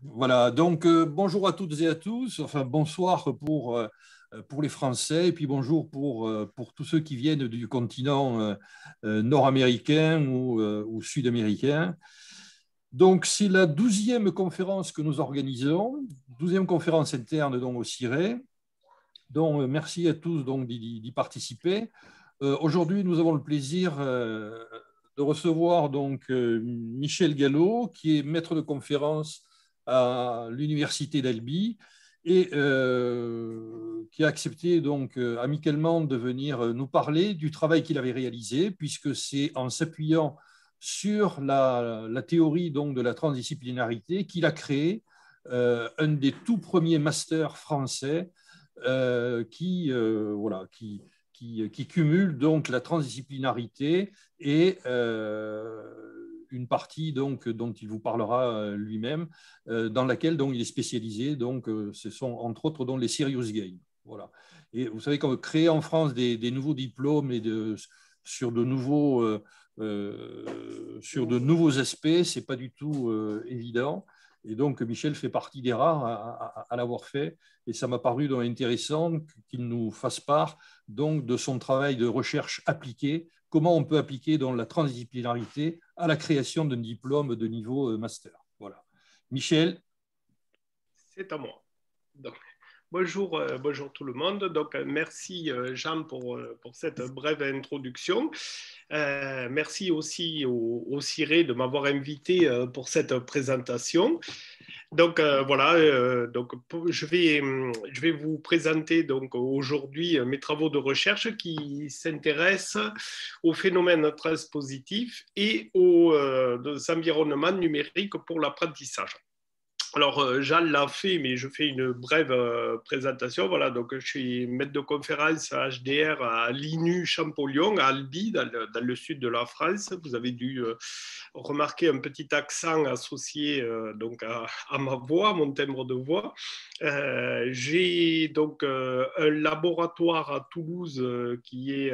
Voilà, donc bonjour à toutes et à tous, enfin bonsoir pour les Français et puis bonjour pour tous ceux qui viennent du continent nord-américain ou sud-américain. Donc c'est la 12e conférence que nous organisons, 12e conférence interne donc, au CIRE. Donc merci à tous donc, d'y participer. Aujourd'hui, nous avons le plaisir de recevoir donc Michel Gallo, qui est maître de conférence à l'université d'Albi et qui a accepté donc amicalement de venir nous parler du travail qu'il avait réalisé, puisque c'est en s'appuyant sur la théorie donc de la transdisciplinarité qu'il a créé un des tout premiers masters français qui cumule donc la transdisciplinarité et une partie donc, dont il vous parlera lui-même, dans laquelle donc, il est spécialisé. Donc, ce sont entre autres donc, les serious games. Voilà. Et vous savez, quand créer en France des nouveaux diplômes sur sur de nouveaux aspects, c'est pas du tout évident. Et donc, Michel fait partie des rares à l'avoir fait. Et ça m'a paru donc intéressant qu'il nous fasse part donc, de son travail de recherche appliquée, comment on peut appliquer donc, la transdisciplinarité à la création d'un diplôme de niveau master. Voilà. Michel. C'est à moi. Donc, bonjour tout le monde. Donc, merci Jean pour cette brève introduction. Merci aussi au CIRE de m'avoir invité pour cette présentation. Donc voilà, je vais vous présenter donc aujourd'hui mes travaux de recherche qui s'intéressent aux phénomènes transpositifs et aux environnements numériques pour l'apprentissage. Alors, Jean l'a fait, mais je fais une brève présentation. Voilà, donc je suis maître de conférence à HDR à l'INU Champollion, à Albi, dans le sud de la France. Vous avez dû remarquer un petit accent associé donc à ma voix, à mon timbre de voix. J'ai donc un laboratoire à Toulouse qui est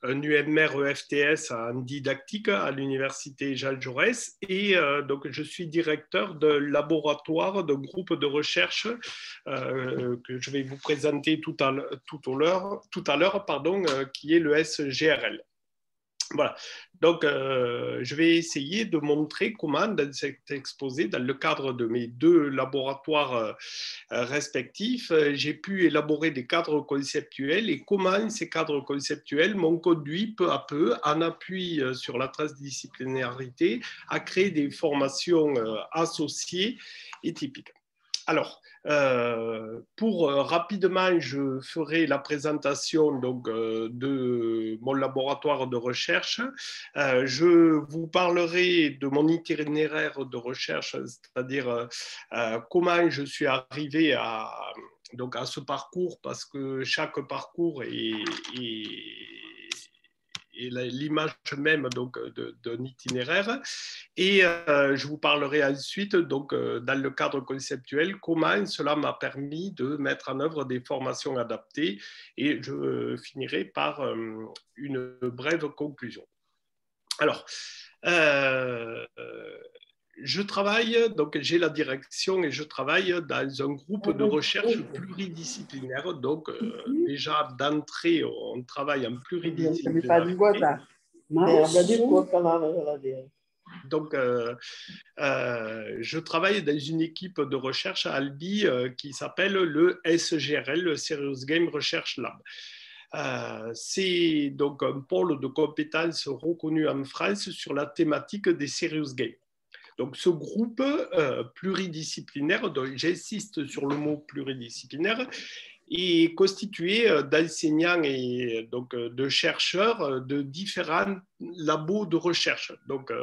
un UMR EFTS en didactique à l'université Jean Jaurès et donc je suis directeur de laboratoire de groupe de recherche que je vais vous présenter tout à l'heure, qui est le SGRL. Voilà. Donc, je vais essayer de montrer comment, dans cet exposé, dans le cadre de mes deux laboratoires respectifs, j'ai pu élaborer des cadres conceptuels et comment ces cadres conceptuels m'ont conduit peu à peu, en appui sur la transdisciplinarité, à créer des formations associées et typiques. Alors, rapidement, je ferai la présentation donc, de mon laboratoire de recherche. Je vous parlerai de mon itinéraire de recherche, c'est-à-dire comment je suis arrivé donc à ce parcours, parce que chaque parcours est l'image même donc d'un itinéraire. Et je vous parlerai ensuite, donc, dans le cadre conceptuel, comment cela m'a permis de mettre en œuvre des formations adaptées. Et je finirai par une brève conclusion. Alors, je travaille, donc j'ai la direction et je travaille dans un groupe de recherche pluridisciplinaire. Donc, déjà d'entrée, on travaille en pluridisciplinarité. Donc, je travaille dans une équipe de recherche à Albi qui s'appelle le SGRL, le Serious Game Research Lab. C'est donc un pôle de compétences reconnu en France sur la thématique des serious games. Donc, ce groupe pluridisciplinaire, dont j'insiste sur le mot pluridisciplinaire, est constitué d'enseignants et donc de chercheurs de différents labos de recherche. Donc,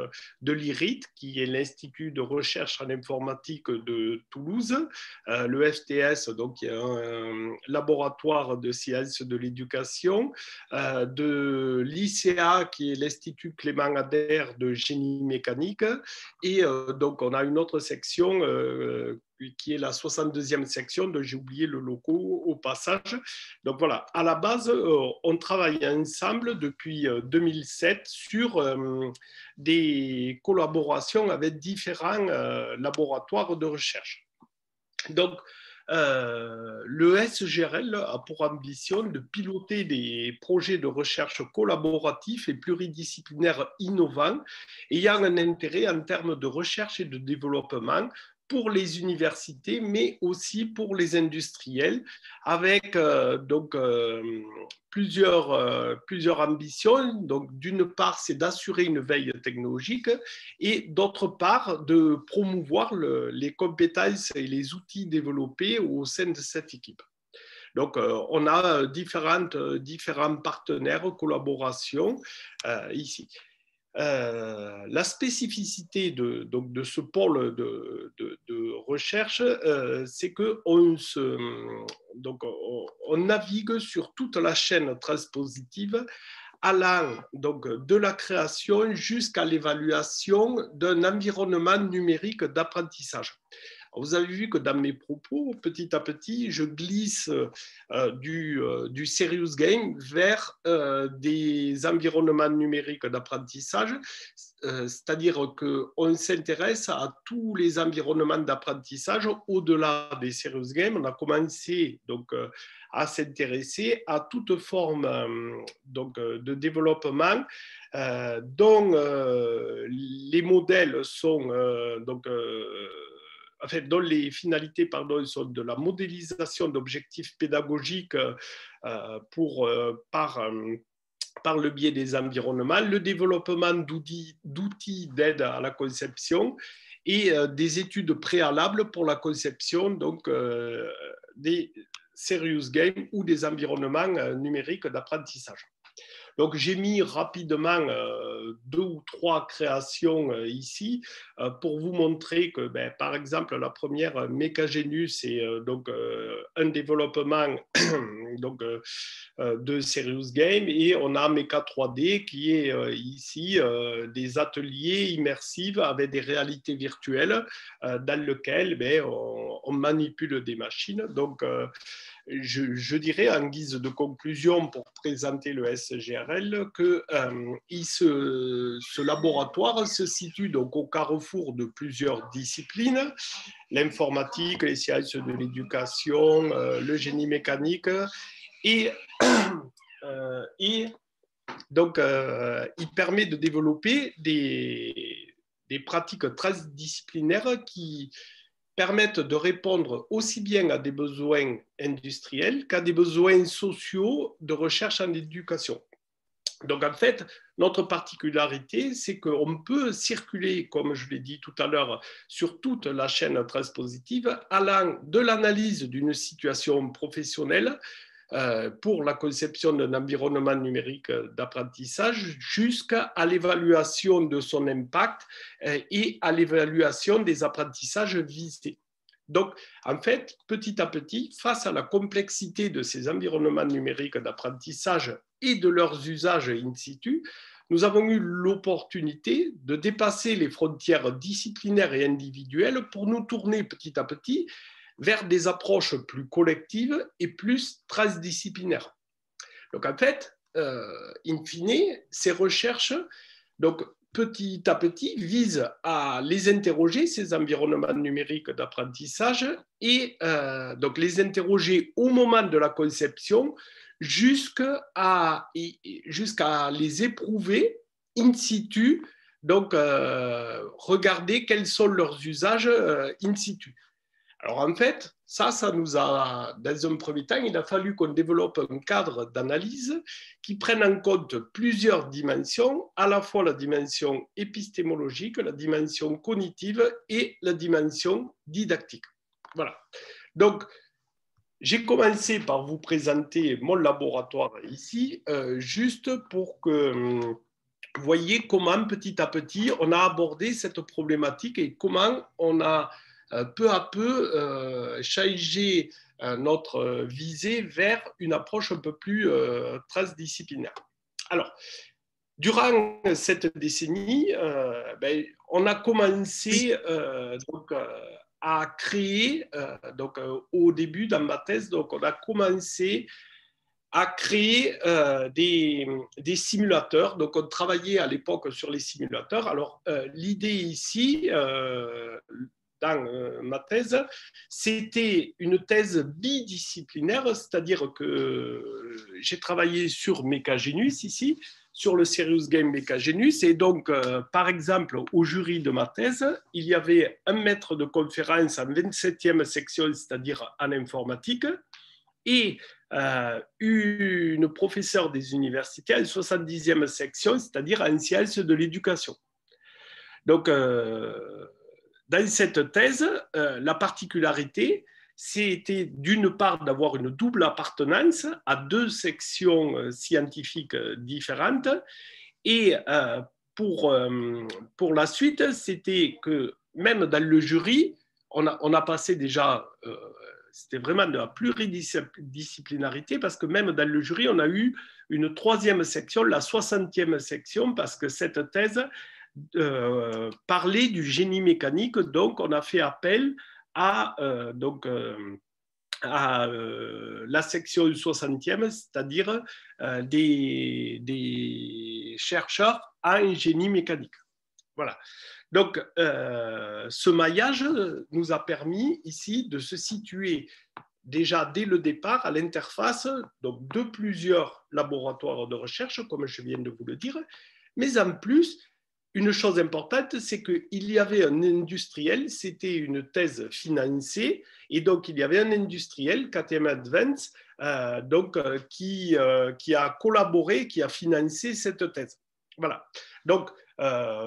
de l'IRIT, qui est l'Institut de recherche en informatique de Toulouse, le FTS, donc qui est un laboratoire de sciences de l'éducation, de l'ICA, qui est l'Institut Clément Ader de génie mécanique, et donc on a une autre section qui est la 62e section, dont j'ai oublié le logo au passage. Donc voilà, à la base, on travaille ensemble depuis 2007 fait sur des collaborations avec différents laboratoires de recherche. Donc, le SGRL a pour ambition de piloter des projets de recherche collaboratifs et pluridisciplinaires innovants, ayant un intérêt en termes de recherche et de développement pour les universités, mais aussi pour les industriels, avec plusieurs ambitions. Donc, d'une part, c'est d'assurer une veille technologique et d'autre part, de promouvoir les compétences et les outils développés au sein de cette équipe. Donc, on a différents partenaires, collaborations ici. La spécificité de ce pôle de recherche, c'est qu'on navigue sur toute la chaîne transpositive, allant donc de la création jusqu'à l'évaluation d'un environnement numérique d'apprentissage. Vous avez vu que dans mes propos, petit à petit, je glisse du serious game vers des environnements numériques d'apprentissage, c'est-à-dire qu'on s'intéresse à tous les environnements d'apprentissage au-delà des serious games. On a commencé donc à s'intéresser à toute forme de développement dont les modèles sont dont les finalités sont de la modélisation d'objectifs pédagogiques par le biais des environnements, le développement d'outils d'aide à la conception et des études préalables pour la conception donc, des serious games ou des environnements numériques d'apprentissage. Donc, j'ai mis rapidement 2 ou 3 créations ici pour vous montrer que, par exemple, la première, Mecagenu, c'est un développement de Serious Game, et on a Mecha 3D qui est ici des ateliers immersifs avec des réalités virtuelles dans lesquelles on manipule des machines. Donc, je dirais en guise de conclusion pour présenter le SGRL que ce laboratoire se situe donc au carrefour de plusieurs disciplines, l'informatique, les sciences de l'éducation, le génie mécanique, et donc il permet de développer des pratiques transdisciplinaires qui permettent de répondre aussi bien à des besoins industriels qu'à des besoins sociaux de recherche en éducation. Donc, en fait, notre particularité, c'est qu'on peut circuler, comme je l'ai dit tout à l'heure, sur toute la chaîne transpositive, allant de l'analyse d'une situation professionnelle pour la conception d'un environnement numérique d'apprentissage jusqu'à l'évaluation de son impact et à l'évaluation des apprentissages visés. Donc, en fait, petit à petit, face à la complexité de ces environnements numériques d'apprentissage et de leurs usages in situ, nous avons eu l'opportunité de dépasser les frontières disciplinaires et individuelles pour nous tourner petit à petit vers des approches plus collectives et plus transdisciplinaires. Donc, en fait, in fine, ces recherches, donc, petit à petit, visent à les interroger, ces environnements numériques d'apprentissage, et donc les interroger au moment de la conception jusqu'à les éprouver in situ, donc regarder quels sont leurs usages in situ. Alors en fait, ça nous a, dans un premier temps, il a fallu qu'on développe un cadre d'analyse qui prenne en compte plusieurs dimensions, à la fois la dimension épistémologique, la dimension cognitive et la dimension didactique. Voilà. Donc, j'ai commencé par vous présenter mon laboratoire ici, juste pour que vous voyez comment petit à petit on a abordé cette problématique et comment on a peu à peu changer notre visée vers une approche un peu plus transdisciplinaire. Alors, durant cette décennie, on a commencé à créer, au début dans ma thèse, donc on a commencé à créer des simulateurs. Donc, on travaillait à l'époque sur les simulateurs. Alors, l'idée ici, dans ma thèse, c'était une thèse bidisciplinaire, c'est-à-dire que j'ai travaillé sur Mechagenus ici, sur le Serious Game Mechagenus, et donc, par exemple, au jury de ma thèse, il y avait un maître de conférence en 27e section, c'est-à-dire en informatique, et une professeure des universités en 70e section, c'est-à-dire en sciences de l'éducation. Donc, dans cette thèse, la particularité, c'était d'une part d'avoir une double appartenance à deux sections scientifiques différentes, et pour la suite, c'était que même dans le jury, on a passé déjà, c'était vraiment de la pluridisciplinarité, parce que même dans le jury, on a eu une troisième section, la 60e section, parce que cette thèse parlait du génie mécanique, donc on a fait appel à, la section 60e, c'est-à-dire des chercheurs en génie mécanique. Voilà. Donc, ce maillage nous a permis ici de se situer déjà dès le départ à l'interface donc, de plusieurs laboratoires de recherche, comme je viens de vous le dire, mais en plus, une chose importante, c'est qu'il y avait un industriel, c'était une thèse financée, et donc il y avait un industriel, KTM Advance, qui a collaboré, qui a financé cette thèse. Voilà. Donc,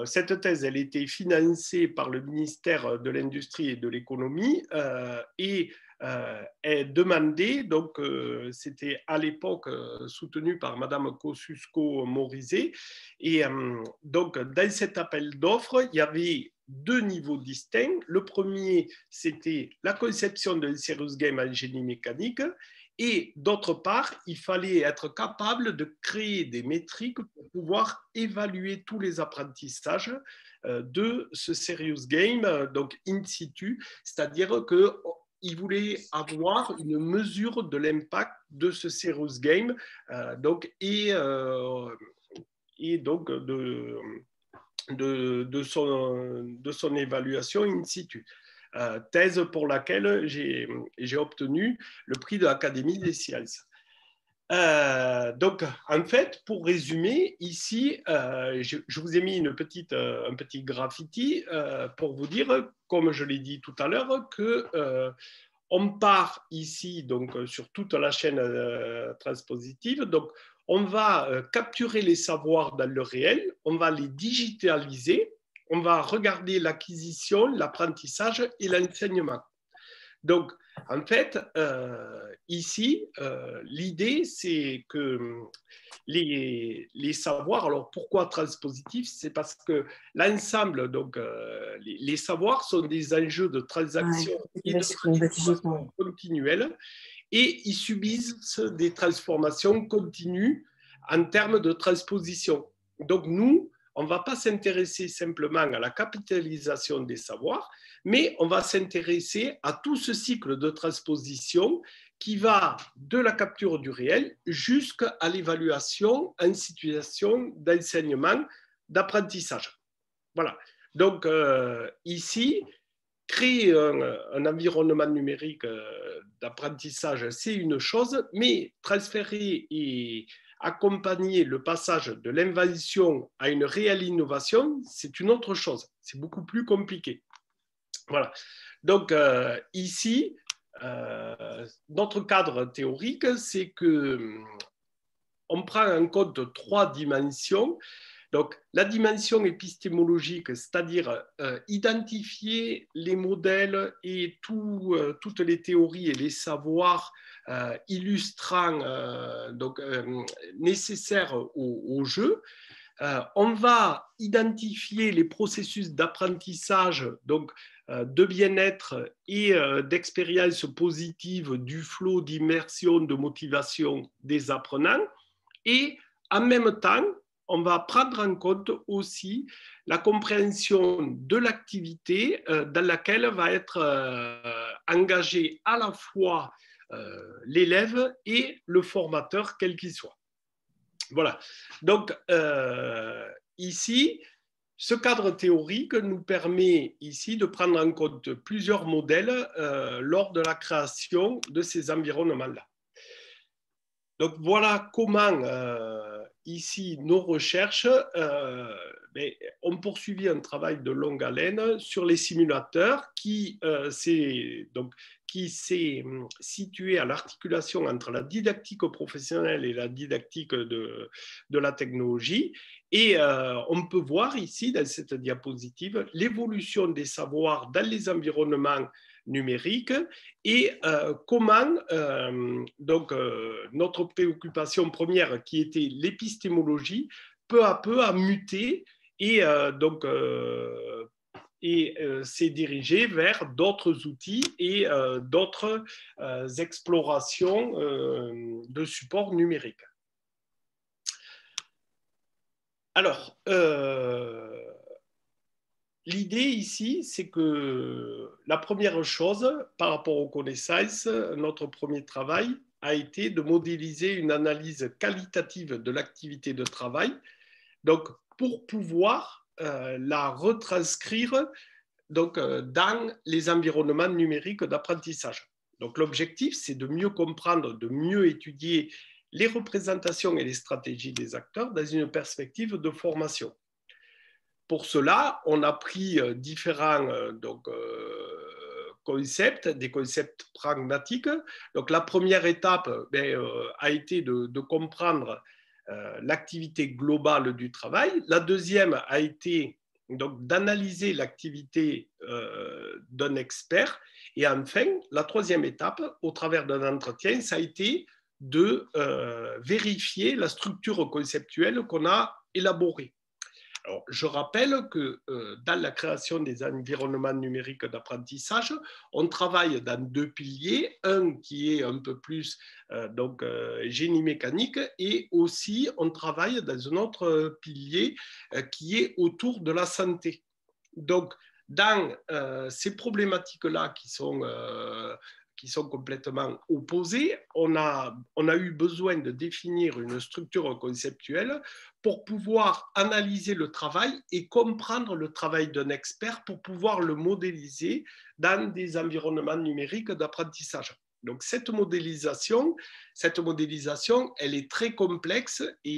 cette thèse, elle était financée par le ministère de l'Industrie et de l'Économie et est demandée, donc c'était à l'époque soutenu par Madame Kosciusko-Morizet, et donc dans cet appel d'offres, il y avait deux niveaux distincts. Le premier, c'était la conception d'un serious game en génie mécanique, et d'autre part, il fallait être capable de créer des métriques pour pouvoir évaluer tous les apprentissages de ce serious game, donc in situ, c'est-à-dire qu'il voulait avoir une mesure de l'impact de ce serious game, et donc de son évaluation in situ. Thèse pour laquelle j'ai obtenu le prix de l'Académie des sciences. Donc, en fait, pour résumer, ici, je vous ai mis un petit graffiti pour vous dire, comme je l'ai dit tout à l'heure, qu'on part ici donc, sur toute la chaîne transpositive. Donc, on va capturer les savoirs dans le réel, on va les digitaliser, on va regarder l'acquisition, l'apprentissage et l'enseignement. Donc, en fait, ici, l'idée, c'est que les savoirs, alors pourquoi transpositif? C'est parce que l'ensemble, donc les savoirs sont des enjeux de transaction et de transformation continuelle, et ils subissent des transformations continues en termes de transposition. Donc, nous, on ne va pas s'intéresser simplement à la capitalisation des savoirs, mais on va s'intéresser à tout ce cycle de transposition qui va de la capture du réel jusqu'à l'évaluation en situation d'enseignement, d'apprentissage. Voilà. Donc, ici, créer un environnement numérique d'apprentissage, c'est une chose, mais transférer et accompagner le passage de l'invention à une réelle innovation, c'est une autre chose. C'est beaucoup plus compliqué. Voilà. Donc, ici, notre cadre théorique, c'est qu'on prend en compte trois dimensions. Donc, la dimension épistémologique, c'est-à-dire identifier les modèles et toutes les théories et les savoirs illustrants, nécessaires au jeu. On va identifier les processus d'apprentissage, donc de bien-être et d'expérience positive du flot d'immersion, de motivation des apprenants. Et en même temps, on va prendre en compte aussi la compréhension de l'activité dans laquelle va être engagé à la fois l'élève et le formateur, quel qu'il soit. Voilà. Donc, ici, ce cadre théorique nous permet ici de prendre en compte plusieurs modèles lors de la création de ces environnements-là. Donc voilà comment ici nos recherches ont poursuivi un travail de longue haleine sur les simulateurs qui s'est situé à l'articulation entre la didactique professionnelle et la didactique de la technologie. Et on peut voir ici dans cette diapositive l'évolution des savoirs dans les environnements numérique et comment notre préoccupation première qui était l'épistémologie peu à peu a muté et s'est dirigé vers d'autres outils et d'autres explorations de support numérique. Alors, l'idée ici, c'est que la première chose par rapport aux connaissances, notre premier travail a été de modéliser une analyse qualitative de l'activité de travail, donc pour pouvoir la retranscrire dans les environnements numériques d'apprentissage. Donc l'objectif, c'est de mieux comprendre, de mieux étudier les représentations et les stratégies des acteurs dans une perspective de formation. Pour cela, on a pris différents concepts, des concepts pragmatiques. Donc, la première étape a été de comprendre l'activité globale du travail. La deuxième a été d'analyser l'activité d'un expert. Et enfin, la troisième étape, au travers d'un entretien, ça a été de vérifier la structure conceptuelle qu'on a élaborée. Alors, je rappelle que dans la création des environnements numériques d'apprentissage, on travaille dans deux piliers, un qui est un peu plus génie mécanique et aussi on travaille dans un autre pilier qui est autour de la santé. Donc, dans ces problématiques-là qui sont complètement opposées, on a eu besoin de définir une structure conceptuelle pour pouvoir analyser le travail et comprendre le travail d'un expert pour pouvoir le modéliser dans des environnements numériques d'apprentissage. Donc cette modélisation, elle est très complexe et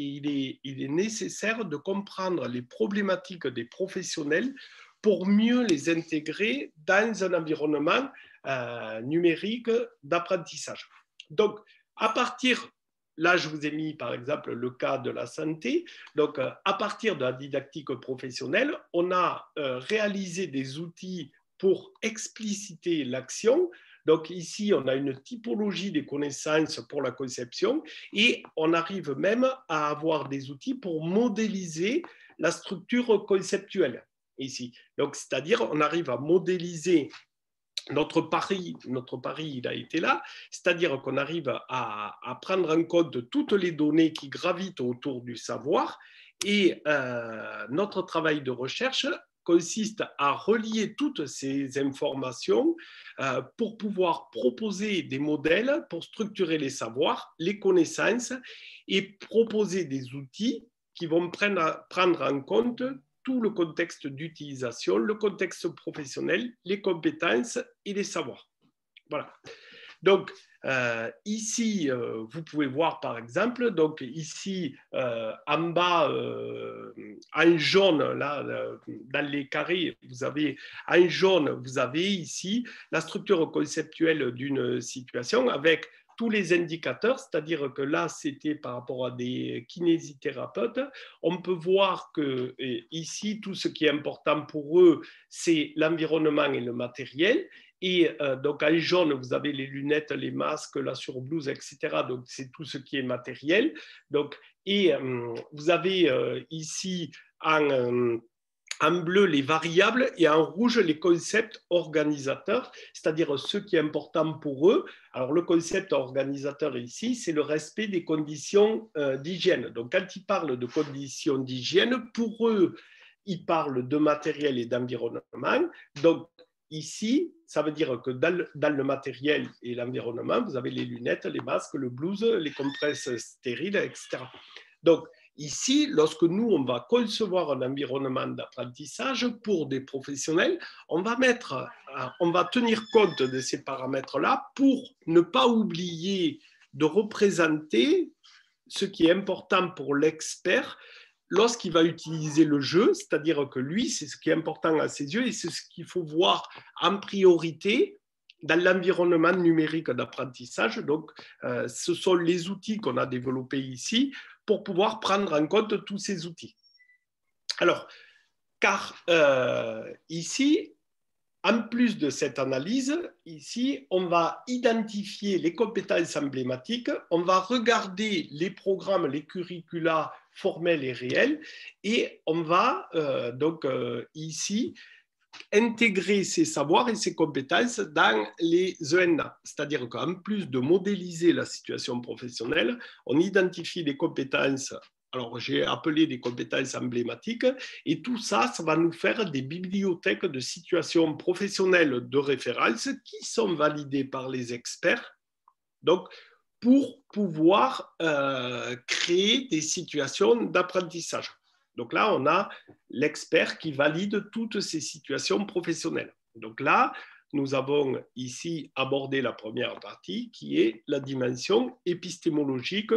il est nécessaire de comprendre les problématiques des professionnels pour mieux les intégrer dans un environnement numérique d'apprentissage. Donc, à partir, là je vous ai mis par exemple le cas de la santé, donc à partir de la didactique professionnelle, on a réalisé des outils pour expliciter l'action. Donc ici, on a une typologie des connaissances pour la conception et on arrive même à avoir des outils pour modéliser la structure conceptuelle ici. Donc, c'est-à-dire, on arrive à modéliser notre pari, il a été là, c'est-à-dire qu'on arrive à prendre en compte toutes les données qui gravitent autour du savoir et notre travail de recherche consiste à relier toutes ces informations pour pouvoir proposer des modèles pour structurer les savoirs, les connaissances et proposer des outils qui vont prendre en compte tout le contexte d'utilisation, le contexte professionnel, les compétences et les savoirs. Voilà. Donc, ici, vous pouvez voir par exemple, donc ici, en bas, en jaune, là, dans les carrés, vous avez, en jaune, vous avez ici la structure conceptuelle d'une situation avec tous les indicateurs, c'est-à-dire que là, c'était par rapport à des kinésithérapeutes. On peut voir que ici, tout ce qui est important pour eux, c'est l'environnement et le matériel. Et donc, en jaune, vous avez les lunettes, les masques, la surblouse, etc. Donc, c'est tout ce qui est matériel. Donc, et vous avez ici en bleu les variables et en rouge les concepts organisateurs, c'est-à-dire ce qui est important pour eux. Alors le concept organisateur ici, c'est le respect des conditions d'hygiène. Donc quand ils parlent de conditions d'hygiène, pour eux, ils parlent de matériel et d'environnement. Donc ici, ça veut dire que dans le matériel et l'environnement, vous avez les lunettes, les masques, le blouse, les compresses stériles, etc. Donc, ici, lorsque nous, on va concevoir un environnement d'apprentissage pour des professionnels, on va tenir compte de ces paramètres-là pour ne pas oublier de représenter ce qui est important pour l'expert lorsqu'il va utiliser le jeu, c'est-à-dire que lui, c'est ce qui est important à ses yeux et c'est ce qu'il faut voir en priorité dans l'environnement numérique d'apprentissage. Donc, ce sont les outils qu'on a développés ici pour pouvoir prendre en compte tous ces outils. Alors, car ici, en plus de cette analyse, ici, on va identifier les compétences emblématiques, on va regarder les programmes, les curricula formels et réels, et on va ici intégrer ces savoirs et ces compétences dans les ENA. C'est-à-dire qu'en plus de modéliser la situation professionnelle, on identifie les compétences. Alors, j'ai appelé des compétences emblématiques et tout ça, ça va nous faire des bibliothèques de situations professionnelles de référence qui sont validées par les experts. Donc, pour pouvoir créer des situations d'apprentissage. Donc là, on a l'expert qui valide toutes ces situations professionnelles. Donc là, nous avons ici abordé la première partie qui est la dimension épistémologique.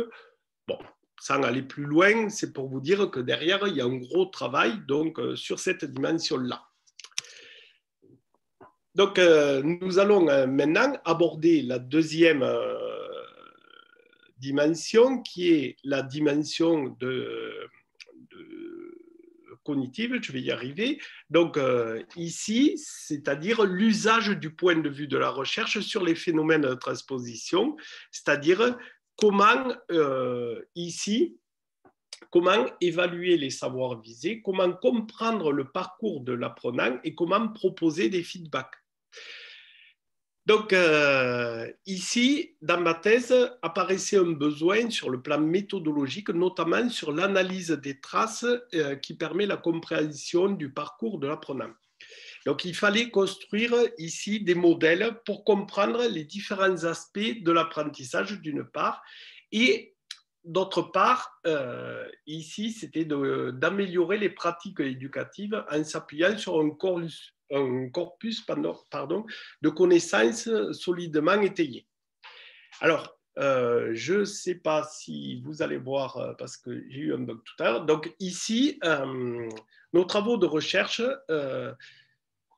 Bon, sans aller plus loin, c'est pour vous dire que derrière, il y a un gros travail donc, sur cette dimension-là. Donc, nous allons maintenant aborder la deuxième dimension qui est la dimension cognitive, je vais y arriver. Donc ici, c'est-à-dire l'usage du point de vue de la recherche sur les phénomènes de transposition, c'est-à-dire comment ici, comment évaluer les savoirs visés, comment comprendre le parcours de l'apprenant et comment proposer des feedbacks. Donc, ici, dans ma thèse, apparaissait un besoin sur le plan méthodologique, notamment sur l'analyse des traces qui permet la compréhension du parcours de l'apprenant. Donc, il fallait construire ici des modèles pour comprendre les différents aspects de l'apprentissage, d'une part, et d'autre part, ici, c'était d'améliorer les pratiques éducatives en s'appuyant sur un corpus de connaissances solidement étayées. Alors, je ne sais pas si vous allez voir, parce que j'ai eu un bug tout à l'heure. Donc ici, nos travaux de recherche,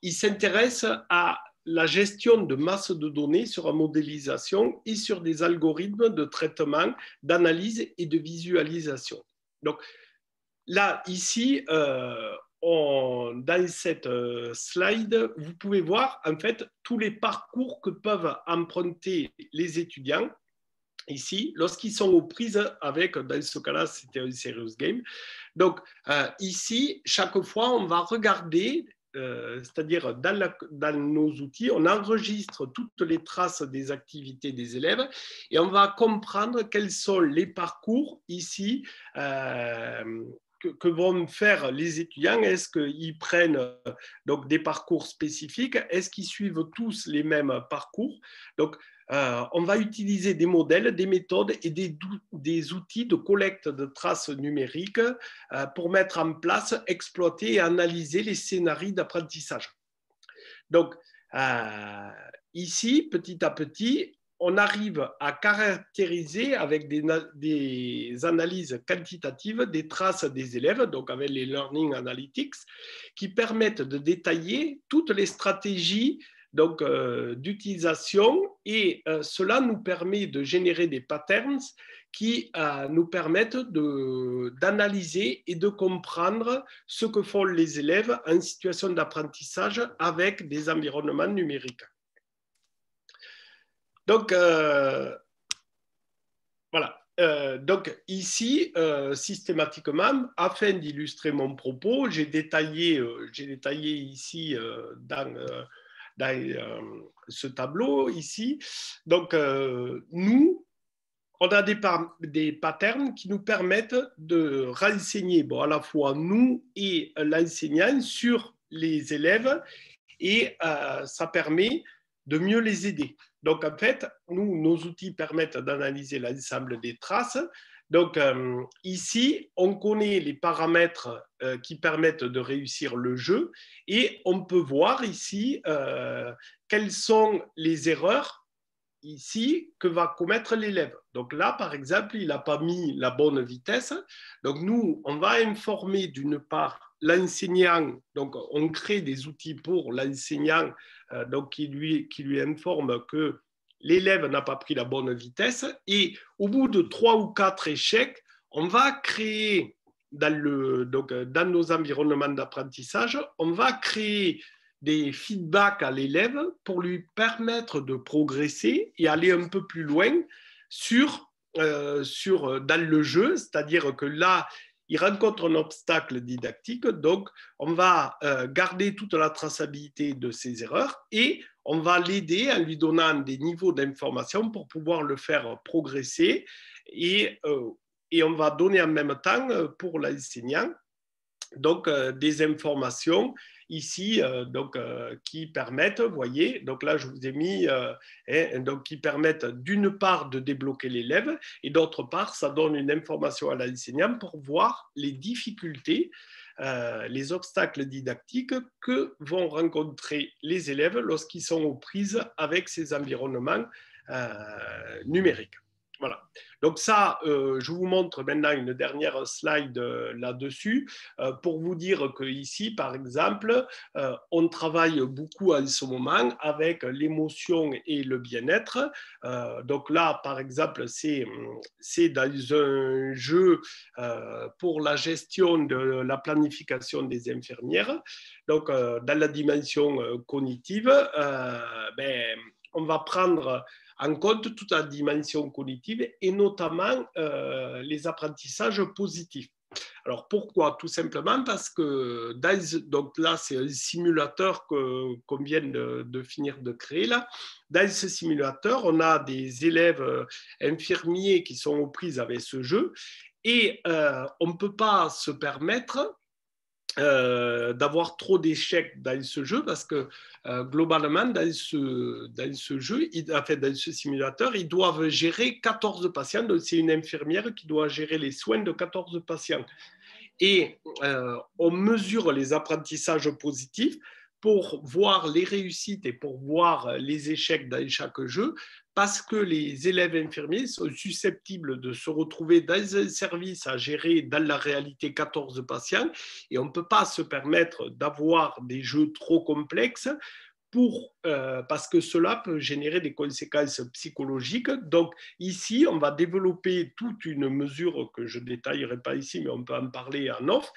ils s'intéressent à la gestion de masse de données sur la modélisation et sur des algorithmes de traitement, d'analyse et de visualisation. Donc là, ici, dans cette slide, vous pouvez voir en fait tous les parcours que peuvent emprunter les étudiants ici lorsqu'ils sont aux prises avec, dans ce cas-là, c'était un serious game. Donc ici, chaque fois, on va regarder, c'est-à-dire dans nos outils, on enregistre toutes les traces des activités des élèves et on va comprendre quels sont les parcours ici que vont faire les étudiants. Est-ce qu'ils prennent donc des parcours spécifiques? Est-ce qu'ils suivent tous les mêmes parcours? Donc, on va utiliser des modèles, des méthodes et des outils de collecte de traces numériques pour mettre en place, exploiter et analyser les scénarios d'apprentissage. Donc, ici, petit à petit, on arrive à caractériser avec des analyses quantitatives des traces des élèves, donc avec les Learning Analytics, qui permettent de détailler toutes les stratégies d'utilisation et cela nous permet de générer des patterns qui nous permettent d'analyser et de comprendre ce que font les élèves en situation d'apprentissage avec des environnements numériques. Donc, voilà. Donc, ici, systématiquement, afin d'illustrer mon propos, j'ai détaillé ici dans ce tableau ici. Donc, nous, on a des patterns qui nous permettent de renseigner à la fois nous et l'enseignant sur les élèves et ça permet de mieux les aider. Donc, en fait, nos outils permettent d'analyser l'ensemble des traces. Donc, ici, on connaît les paramètres qui permettent de réussir le jeu et on peut voir ici quelles sont les erreurs ici que va commettre l'élève. Donc là, par exemple, il n'a pas mis la bonne vitesse. Donc nous, on va informer d'une part l'enseignant. Donc on crée des outils pour l'enseignant donc qui lui informe que l'élève n'a pas pris la bonne vitesse. Et au bout de 3 ou 4 échecs, on va créer dans nos environnements d'apprentissage, on va créer des feedbacks à l'élève pour lui permettre de progresser et aller un peu plus loin dans le jeu, c'est-à-dire que là, il rencontre un obstacle didactique, donc on va garder toute la traçabilité de ses erreurs et on va l'aider en lui donnant des niveaux d'information pour pouvoir le faire progresser et on va donner en même temps pour l'enseignant donc des informations ici qui permettent, vous voyez, donc là je vous ai mis, donc qui permettent d'une part de débloquer l'élève et d'autre part ça donne une information à l'enseignant pour voir les difficultés, les obstacles didactiques que vont rencontrer les élèves lorsqu'ils sont aux prises avec ces environnements numériques. Voilà. Donc ça, je vous montre maintenant une dernière slide là-dessus pour vous dire qu'ici, par exemple, on travaille beaucoup en ce moment avec l'émotion et le bien-être. Donc là, par exemple, c'est dans un jeu pour la gestion de la planification des infirmières. Donc, dans la dimension cognitive, on va prendre en compte toute la dimension cognitive et notamment les apprentissages positifs. Alors pourquoi? Tout simplement parce que donc là c'est un simulateur qu'on vient de finir de créer là. Dans ce simulateur, on a des élèves infirmiers qui sont aux prises avec ce jeu et on ne peut pas se permettre d'avoir trop d'échecs dans ce jeu parce que globalement dans ce jeu, dans ce simulateur, ils doivent gérer 14 patients. Donc c'est une infirmière qui doit gérer les soins de 14 patients. Et on mesure les apprentissages positifs pour voir les réussites et pour voir les échecs dans chaque jeu, parce que les élèves infirmiers sont susceptibles de se retrouver dans un service à gérer dans la réalité 14 patients, et on ne peut pas se permettre d'avoir des jeux trop complexes parce que cela peut générer des conséquences psychologiques. Donc ici, on va développer toute une mesure que je ne détaillerai pas ici, mais on peut en parler en off.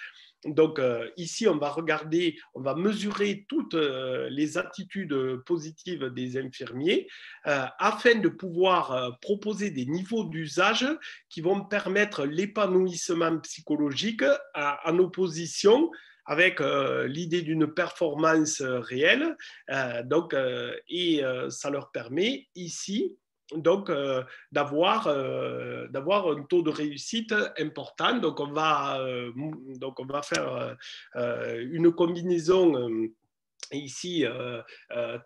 Donc ici, on va mesurer toutes les attitudes positives des infirmiers afin de pouvoir proposer des niveaux d'usage qui vont permettre l'épanouissement psychologique en opposition avec l'idée d'une performance réelle. Et ça leur permet ici donc d'avoir un taux de réussite important. Donc on va faire une combinaison ici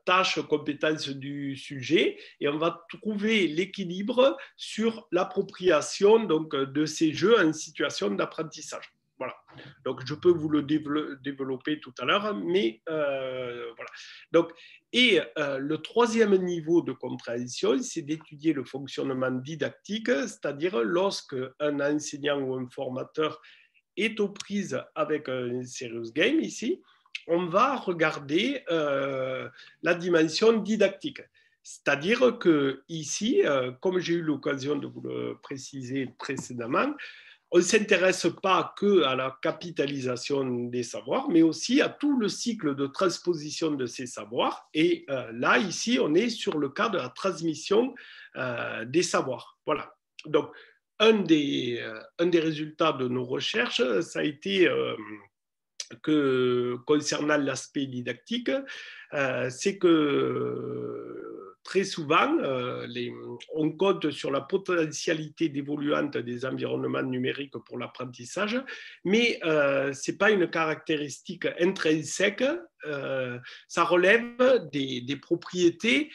tâches, compétences du sujet, et on va trouver l'équilibre sur l'appropriation donc de ces jeux en situation d'apprentissage. Voilà. Donc, je peux vous le développer tout à l'heure, mais voilà. Donc, le troisième niveau de compréhension, c'est d'étudier le fonctionnement didactique, c'est-à-dire lorsque un enseignant ou un formateur est aux prises avec un serious game ici, on va regarder la dimension didactique. C'est-à-dire que ici, comme j'ai eu l'occasion de vous le préciser précédemment, on ne s'intéresse pas qu'à la capitalisation des savoirs, mais aussi à tout le cycle de transposition de ces savoirs. Et là, ici, on est sur le cas de la transmission des savoirs. Voilà. Donc, un des résultats de nos recherches, ça a été que concernant l'aspect didactique, c'est que très souvent, on compte sur la potentialité d'évoluante des environnements numériques pour l'apprentissage, mais ce n'est pas une caractéristique intrinsèque, ça relève des propriétés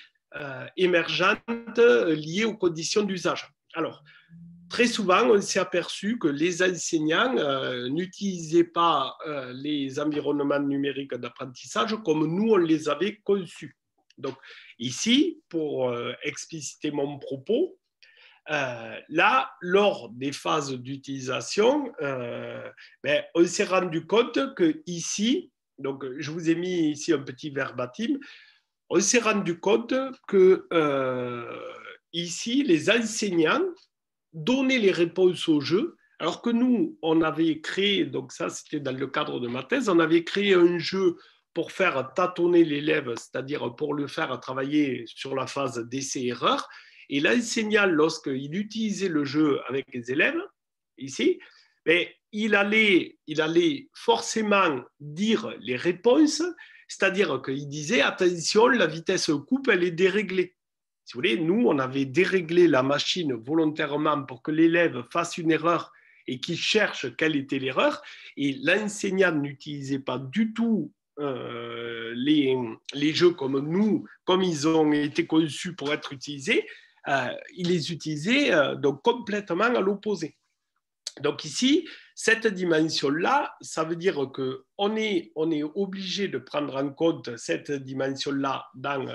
émergentes liées aux conditions d'usage. Alors, très souvent, on s'est aperçu que les enseignants n'utilisaient pas les environnements numériques d'apprentissage comme nous, on les avait conçus. Donc, ici, pour expliciter mon propos, là, lors des phases d'utilisation, on s'est rendu compte que ici, donc je vous ai mis ici un petit verbatim, on s'est rendu compte que ici, les enseignants donner les réponses au jeu, alors que nous, on avait créé, donc ça c'était dans le cadre de ma thèse, on avait créé un jeu pour faire tâtonner l'élève, c'est-à-dire pour le faire travailler sur la phase d'essai-erreur, et l'enseignant, lorsqu'il utilisait le jeu avec les élèves, ici, il allait forcément dire les réponses, c'est-à-dire qu'il disait, attention, la vitesse coupe, elle est déréglée. Si vous voulez, nous, on avait déréglé la machine volontairement pour que l'élève fasse une erreur et qu'il cherche quelle était l'erreur. Et l'enseignant n'utilisait pas du tout les jeux comme nous, comme ils ont été conçus pour être utilisés. Il les utilisait donc complètement à l'opposé. Donc ici, cette dimension-là, ça veut dire qu'on est obligé de prendre en compte cette dimension-là dans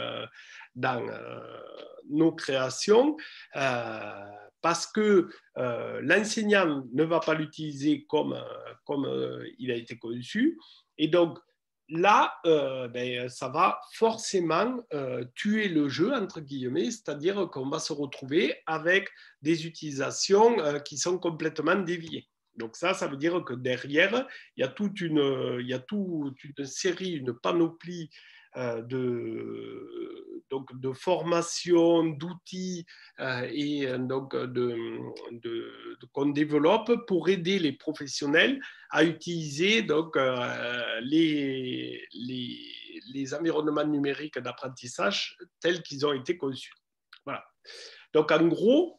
nos créations parce que l'enseignant ne va pas l'utiliser comme il a été conçu. Et donc là, ça va forcément tuer le jeu, entre guillemets, c'est-à-dire qu'on va se retrouver avec des utilisations qui sont complètement déviées. Donc ça veut dire que derrière, il y a toute une série, une panoplie de formation, d'outils et donc qu'on développe pour aider les professionnels à utiliser donc, les environnements numériques d'apprentissage tels qu'ils ont été conçus. Voilà. Donc en gros,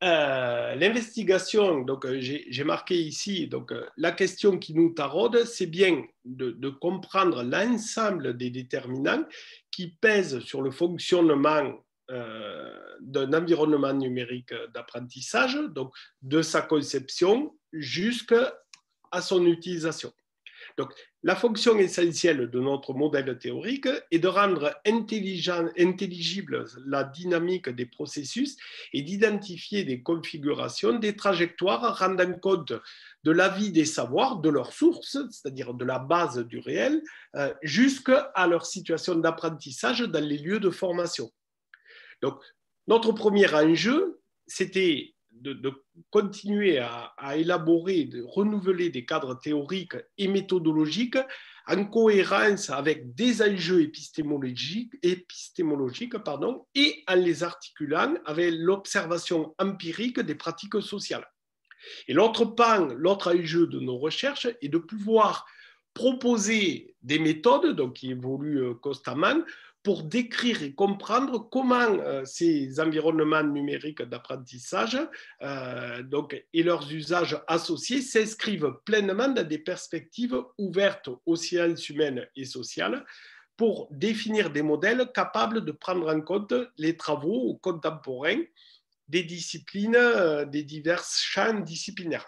l'investigation, donc j'ai marqué ici, donc la question qui nous taraude, c'est bien de comprendre l'ensemble des déterminants qui pèsent sur le fonctionnement d'un environnement numérique d'apprentissage, donc de sa conception jusqu'à son utilisation. Donc, la fonction essentielle de notre modèle théorique est de rendre intelligible la dynamique des processus et d'identifier des configurations, des trajectoires rendant compte de la vie des savoirs, de leur source, c'est-à-dire de la base du réel, jusqu'à leur situation d'apprentissage dans les lieux de formation. Donc, notre premier enjeu, c'était de continuer à élaborer, de renouveler des cadres théoriques et méthodologiques en cohérence avec des enjeux épistémologiques et en les articulant avec l'observation empirique des pratiques sociales. Et l'autre enjeu de nos recherches est de pouvoir proposer des méthodes donc, qui évoluent constamment pour décrire et comprendre comment ces environnements numériques d'apprentissage et leurs usages associés s'inscrivent pleinement dans des perspectives ouvertes aux sciences humaines et sociales pour définir des modèles capables de prendre en compte les travaux contemporains des disciplines, des divers champs disciplinaires.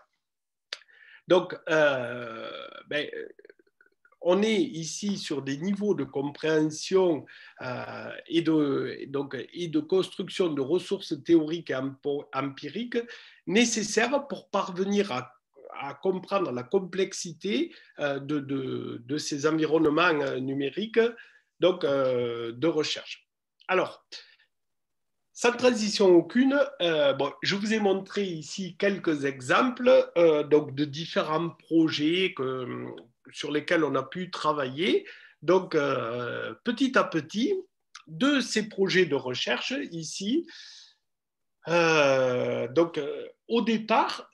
Donc, on est ici sur des niveaux de compréhension et de construction de ressources théoriques et empiriques nécessaires pour parvenir à comprendre la complexité de ces environnements numériques donc, de recherche. Alors, sans transition aucune, je vous ai montré ici quelques exemples donc de différents projets sur lesquels on a pu travailler. Donc, petit à petit, de ces projets de recherche ici, au départ,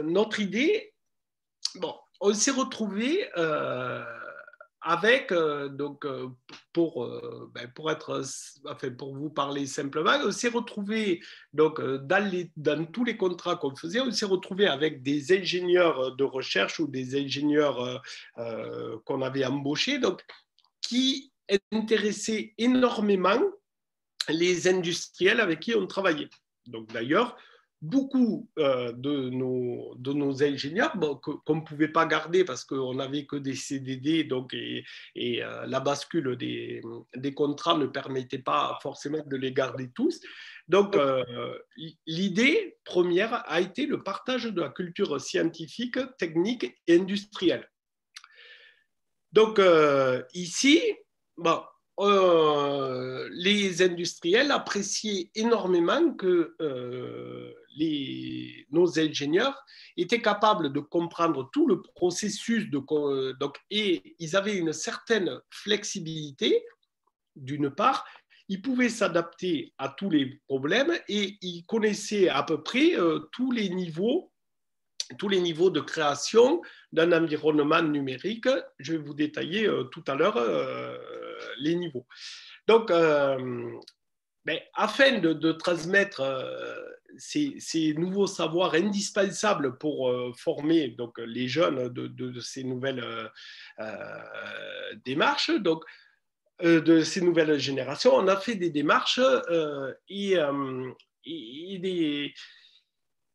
notre idée, on s'est retrouvé avec, pour vous parler simplement, on s'est retrouvé donc, dans tous les contrats qu'on faisait, on s'est retrouvé avec des ingénieurs de recherche ou des ingénieurs qu'on avait embauchés, donc, qui intéressaient énormément les industriels avec qui on travaillait. Donc d'ailleurs, beaucoup de nos ingénieurs, bon, qu'on ne pouvait pas garder parce qu'on n'avait que des CDD, donc, et la bascule des contrats ne permettait pas forcément de les garder tous. Donc, l'idée première a été le partage de la culture scientifique, technique et industrielle. Donc, ici, bon, les industriels appréciaient énormément que nos ingénieurs étaient capables de comprendre tout le processus et ils avaient une certaine flexibilité, d'une part. Ils pouvaient s'adapter à tous les problèmes et ils connaissaient à peu près tous les niveaux de création d'un environnement numérique. Je vais vous détailler tout à l'heure les niveaux. Donc, afin de transmettre ces nouveaux savoirs indispensables pour former donc, les jeunes de ces nouvelles démarches, donc, de ces nouvelles générations, on a fait des démarches et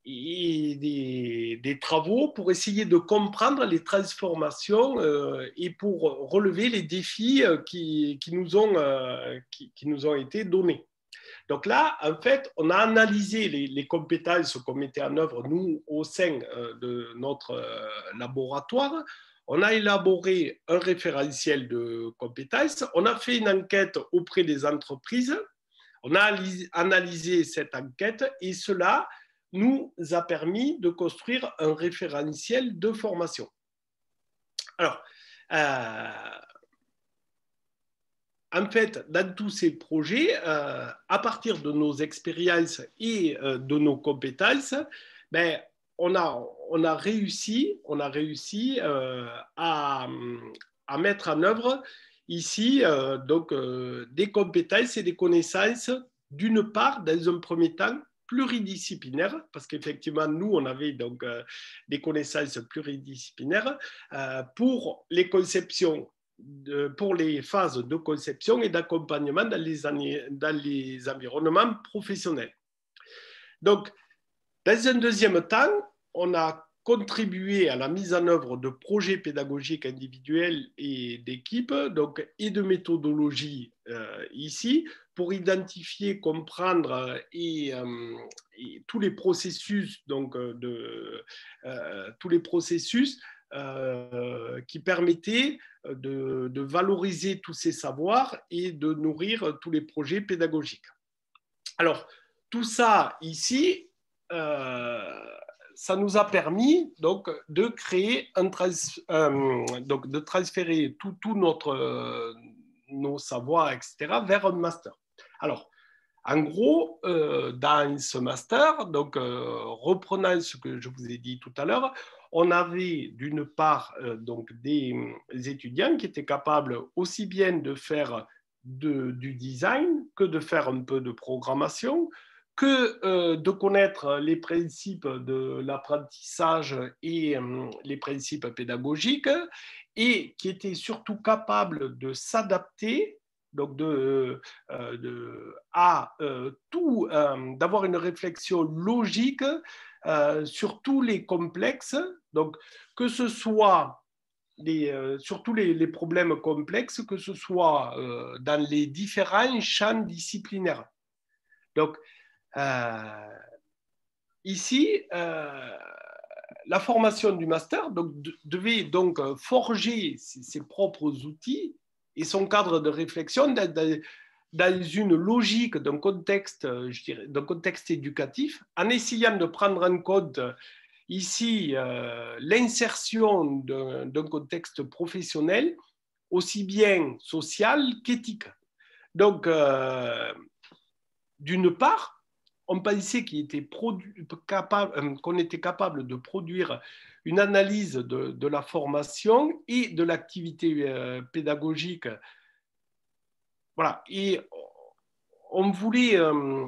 des travaux pour essayer de comprendre les transformations et pour relever les défis qui nous ont été donnés. Donc là, en fait, on a analysé les compétences qu'on mettait en œuvre, nous, au sein de notre laboratoire. On a élaboré un référentiel de compétences. On a fait une enquête auprès des entreprises. On a analysé cette enquête et cela nous a permis de construire un référentiel de formation. Alors, en fait, dans tous ces projets, à partir de nos expériences et de nos compétences, on a réussi à mettre en œuvre ici des compétences et des connaissances, d'une part, dans un premier temps, pluridisciplinaires, parce qu'effectivement, nous, on avait donc des connaissances pluridisciplinaires pour les conceptions, pour les phases de conception et d'accompagnement dans les environnements professionnels. Donc, dans un deuxième temps, on a contribué à la mise en œuvre de projets pédagogiques individuels et d'équipes, donc, et de méthodologies ici, pour identifier, comprendre et tous les processus, donc, tous les processus qui permettaient de valoriser tous ces savoirs et de nourrir tous les projets pédagogiques. Alors, tout ça ici, ça nous a permis donc de créer donc de transférer tout nos savoirs, etc., vers un master. Alors, en gros, dans ce master, donc reprenant ce que je vous ai dit tout à l'heure, on avait d'une part donc des étudiants qui étaient capables aussi bien de faire du design que de faire un peu de programmation, que de connaître les principes de l'apprentissage et les principes pédagogiques, et qui étaient surtout capables de s'adapter, donc d'avoir une réflexion logique sur tous les complexes, donc que ce soit sur tous les problèmes complexes, que ce soit dans les différents champs disciplinaires. Donc, ici, la formation du master devait donc forger ses propres outils et son cadre de réflexion dans une logique d'un contexte, je dirais, d'un contexte éducatif, en essayant de prendre en compte ici l'insertion d'un contexte professionnel aussi bien social qu'éthique. Donc, d'une part, on pensait qu'on était capable de produire une analyse de la formation et de l'activité pédagogique. Voilà. Et on voulait un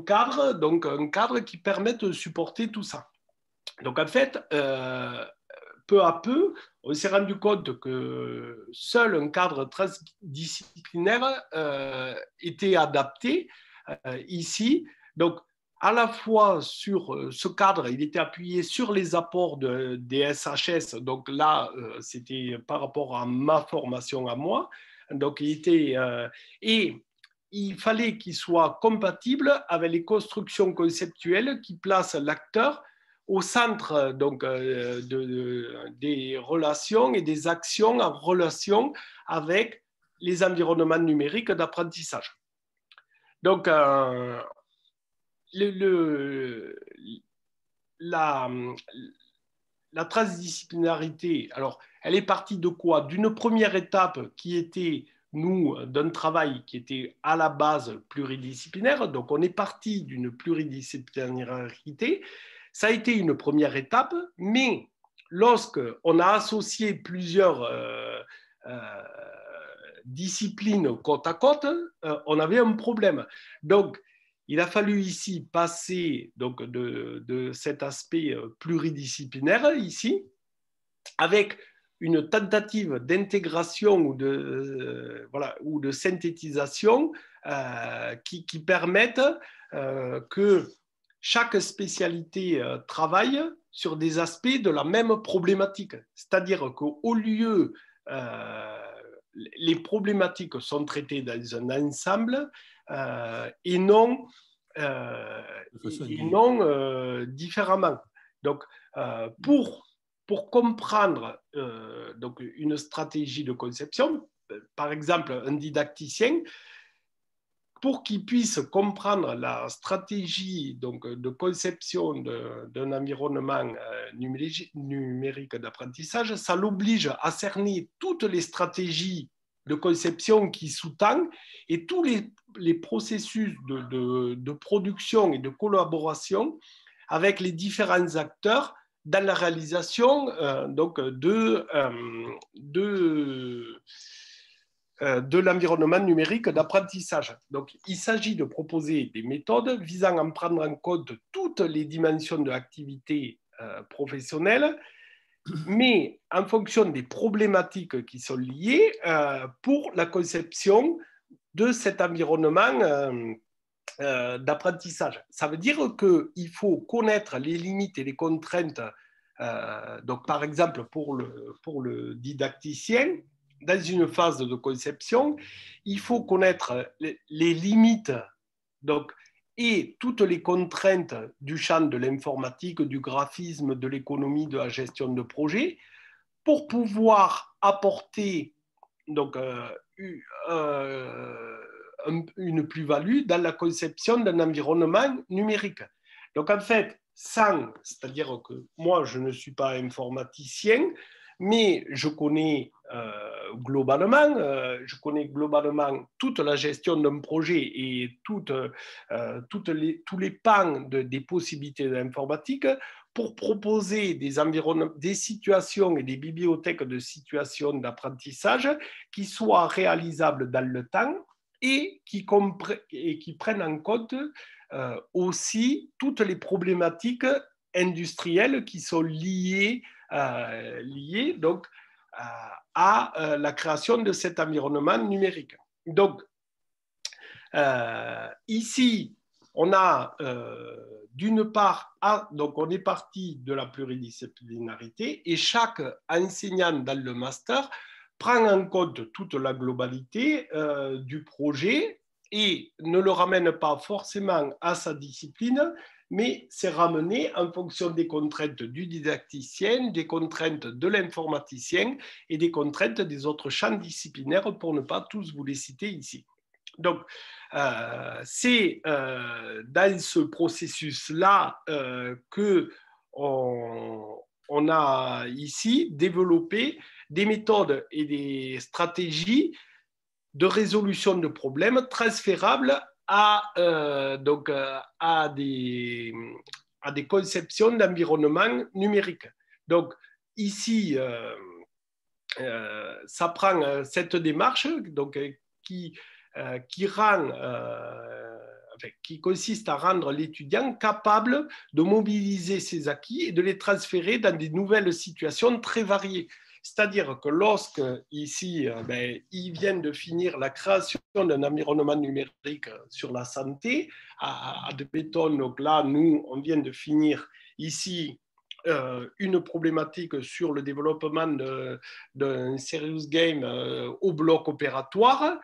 cadre, donc un cadre qui permette de supporter tout ça. Donc en fait, peu à peu, on s'est rendu compte que seul un cadre transdisciplinaire était adapté ici. Donc, à la fois sur ce cadre, il était appuyé sur les apports des SHS. Donc là, c'était par rapport à ma formation à moi. Donc, et il fallait qu'il soit compatible avec les constructions conceptuelles qui placent l'acteur au centre donc, des relations et des actions en relation avec les environnements numériques d'apprentissage. Donc, la transdisciplinarité, alors, elle est partie de quoi? D'une première étape qui était, nous, d'un travail qui était à la base pluridisciplinaire. Donc, on est parti d'une pluridisciplinarité. Ça a été une première étape, mais lorsqu'on a associé plusieurs disciplines côte à côte, on avait un problème. Donc, il a fallu ici passer donc, de cet aspect pluridisciplinaire ici, avec une tentative d'intégration ou de synthétisation qui permettent que chaque spécialité travaille sur des aspects de la même problématique. C'est-à-dire qu'au lieu, les problématiques sont traitées dans un ensemble et non, différemment. Donc, pour comprendre donc une stratégie de conception, par exemple un didacticien, pour qu'il puisse comprendre la stratégie donc, de conception d'un environnement numérique d'apprentissage, ça l'oblige à cerner toutes les stratégies de conception qui sous-tendent et tous les processus de production et de collaboration avec les différents acteurs dans la réalisation donc de l'environnement numérique d'apprentissage. Donc, il s'agit de proposer des méthodes visant à prendre en compte toutes les dimensions de l'activité professionnelle, mais en fonction des problématiques qui sont liées pour la conception de cet environnement d'apprentissage. Ça veut dire qu'il faut connaître les limites et les contraintes. Donc, par exemple, pour le didacticien, dans une phase de conception, il faut connaître les limites donc, et toutes les contraintes du champ de l'informatique, du graphisme, de l'économie, de la gestion de projet, pour pouvoir apporter donc, une plus-value dans la conception d'un environnement numérique. Donc en fait, c'est-à-dire que moi je ne suis pas informaticien, mais je connais globalement toute la gestion d'un projet et tous les pans des possibilités de l'informatique pour proposer des situations et des bibliothèques de situations d'apprentissage qui soient réalisables dans le temps et qui prennent en compte aussi toutes les problématiques industrielles qui sont liées donc, à la création de cet environnement numérique. Donc, ici, on a d'une part, donc on est parti de la pluridisciplinarité et chaque enseignant dans le master prend en compte toute la globalité du projet et ne le ramène pas forcément à sa discipline, mais c'est ramené en fonction des contraintes du didacticien, des contraintes de l'informaticien et des contraintes des autres champs disciplinaires pour ne pas tous vous les citer ici. Donc, c'est dans ce processus-là qu'on a ici développé des méthodes et des stratégies de résolution de problèmes transférables à des conceptions d'environnement numérique. Donc, ici, ça prend cette démarche donc, qui consiste à rendre l'étudiant capable de mobiliser ses acquis et de les transférer dans des nouvelles situations très variées. C'est-à-dire que lorsque, ici, ils viennent de finir la création d'un environnement numérique sur la santé, admettons, donc là, nous, on vient de finir ici une problématique sur le développement d'un serious game au bloc opératoire.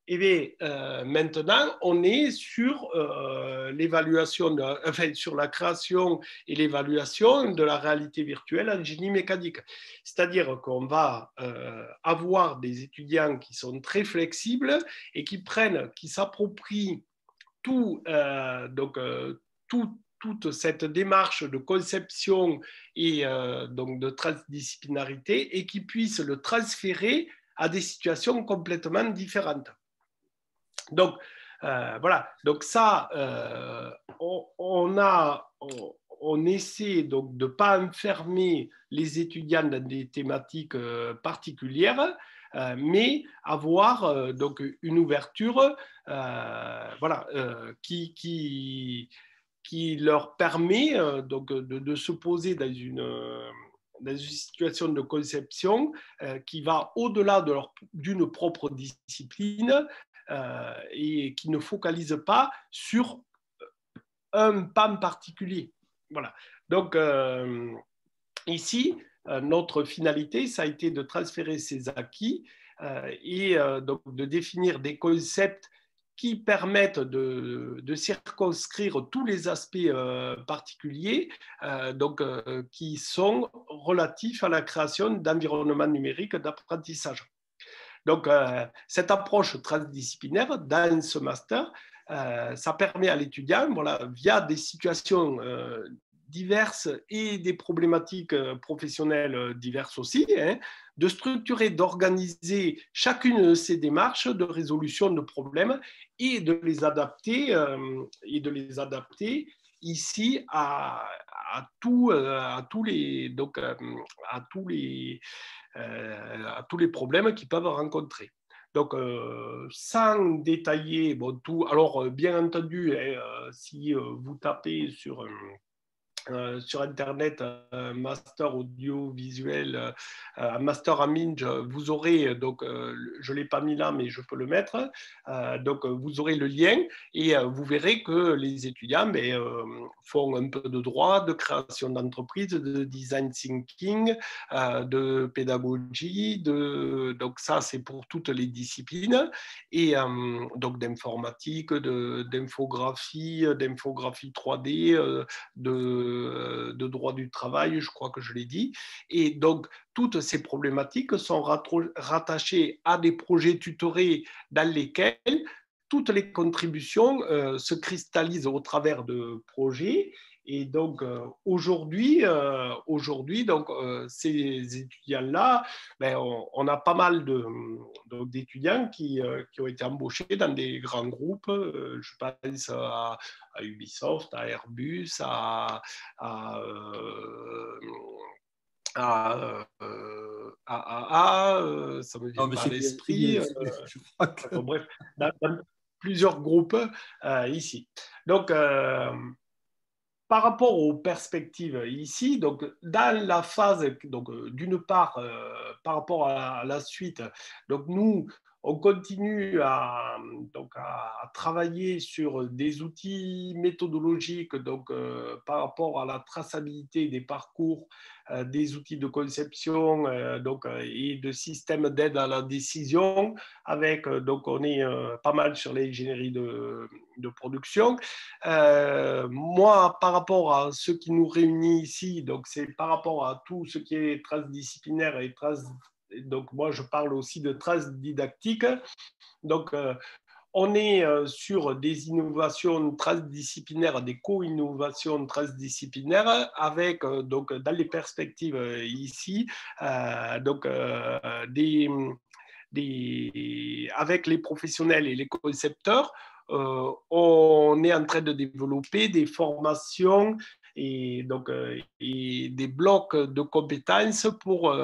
Et bien, maintenant, on est sur l'évaluation, sur la création et l'évaluation de la réalité virtuelle en génie mécanique. C'est-à-dire qu'on va avoir des étudiants qui sont très flexibles et qui s'approprient toute cette démarche de conception et donc de transdisciplinarité et qui puissent le transférer à des situations complètement différentes. Donc, voilà. Donc ça, on essaie donc de ne pas enfermer les étudiants dans des thématiques particulières, mais avoir donc une ouverture voilà, qui leur permet donc de se poser dans une situation de conception qui va au-delà d'une propre discipline et qui ne focalise pas sur un pan particulier. Voilà. Donc, ici, notre finalité, ça a été de transférer ces acquis et donc de définir des concepts qui permettent de circonscrire tous les aspects particuliers qui sont relatifs à la création d'environnements numériques d'apprentissage. Donc, cette approche transdisciplinaire dans ce master, ça permet à l'étudiant, voilà, via des situations diverses et des problématiques professionnelles diverses aussi, de structurer, d'organiser chacune de ces démarches de résolution de problèmes et de les adapter, ici à tous les problèmes qu'ils peuvent rencontrer. Donc, sans détailler tout, alors bien entendu, si vous tapez sur Internet un master audiovisuel, un master en Minge, vous aurez, donc je ne l'ai pas mis là, mais je peux le mettre, donc vous aurez le lien et vous verrez que les étudiants font un peu de droit, de création d'entreprise, de design thinking, de pédagogie, donc ça c'est pour toutes les disciplines, et donc d'informatique, d'infographie 3D, de droit du travail, je crois que je l'ai dit. Et donc, toutes ces problématiques sont rattachées à des projets tutorés dans lesquels toutes les contributions se cristallisent au travers de projets. Et donc, aujourd'hui, ces étudiants-là, on a pas mal d'étudiants qui ont été embauchés dans des grands groupes. Je pense à Ubisoft, à Airbus, à ça me vient pas à l'esprit. Bref, dans plusieurs groupes ici. Donc, par rapport aux perspectives ici, donc dans la phase, donc d'une part, par rapport à la suite, donc nous, on continue à travailler sur des outils méthodologiques, donc par rapport à la traçabilité des parcours, des outils de conception et de systèmes d'aide à la décision, avec donc on est pas mal sur l'ingénierie de production. Moi, par rapport à ce qui nous réunit ici, donc c'est par rapport à tout ce qui est transdisciplinaire et donc moi je parle aussi de transdidactique. Donc on est sur des innovations transdisciplinaires, des co-innovations transdisciplinaires avec donc dans les perspectives ici donc avec les professionnels et les concepteurs, on est en train de développer des formations et des blocs de compétences pour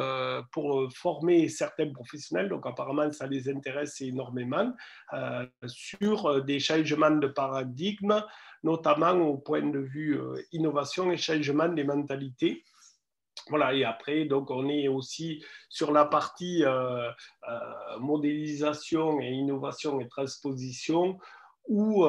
former certains professionnels. Donc apparemment, ça les intéresse énormément sur des changements de paradigme, notamment au point de vue innovation et changement des mentalités. Voilà, et après, donc, on est aussi sur la partie modélisation et innovation et transposition où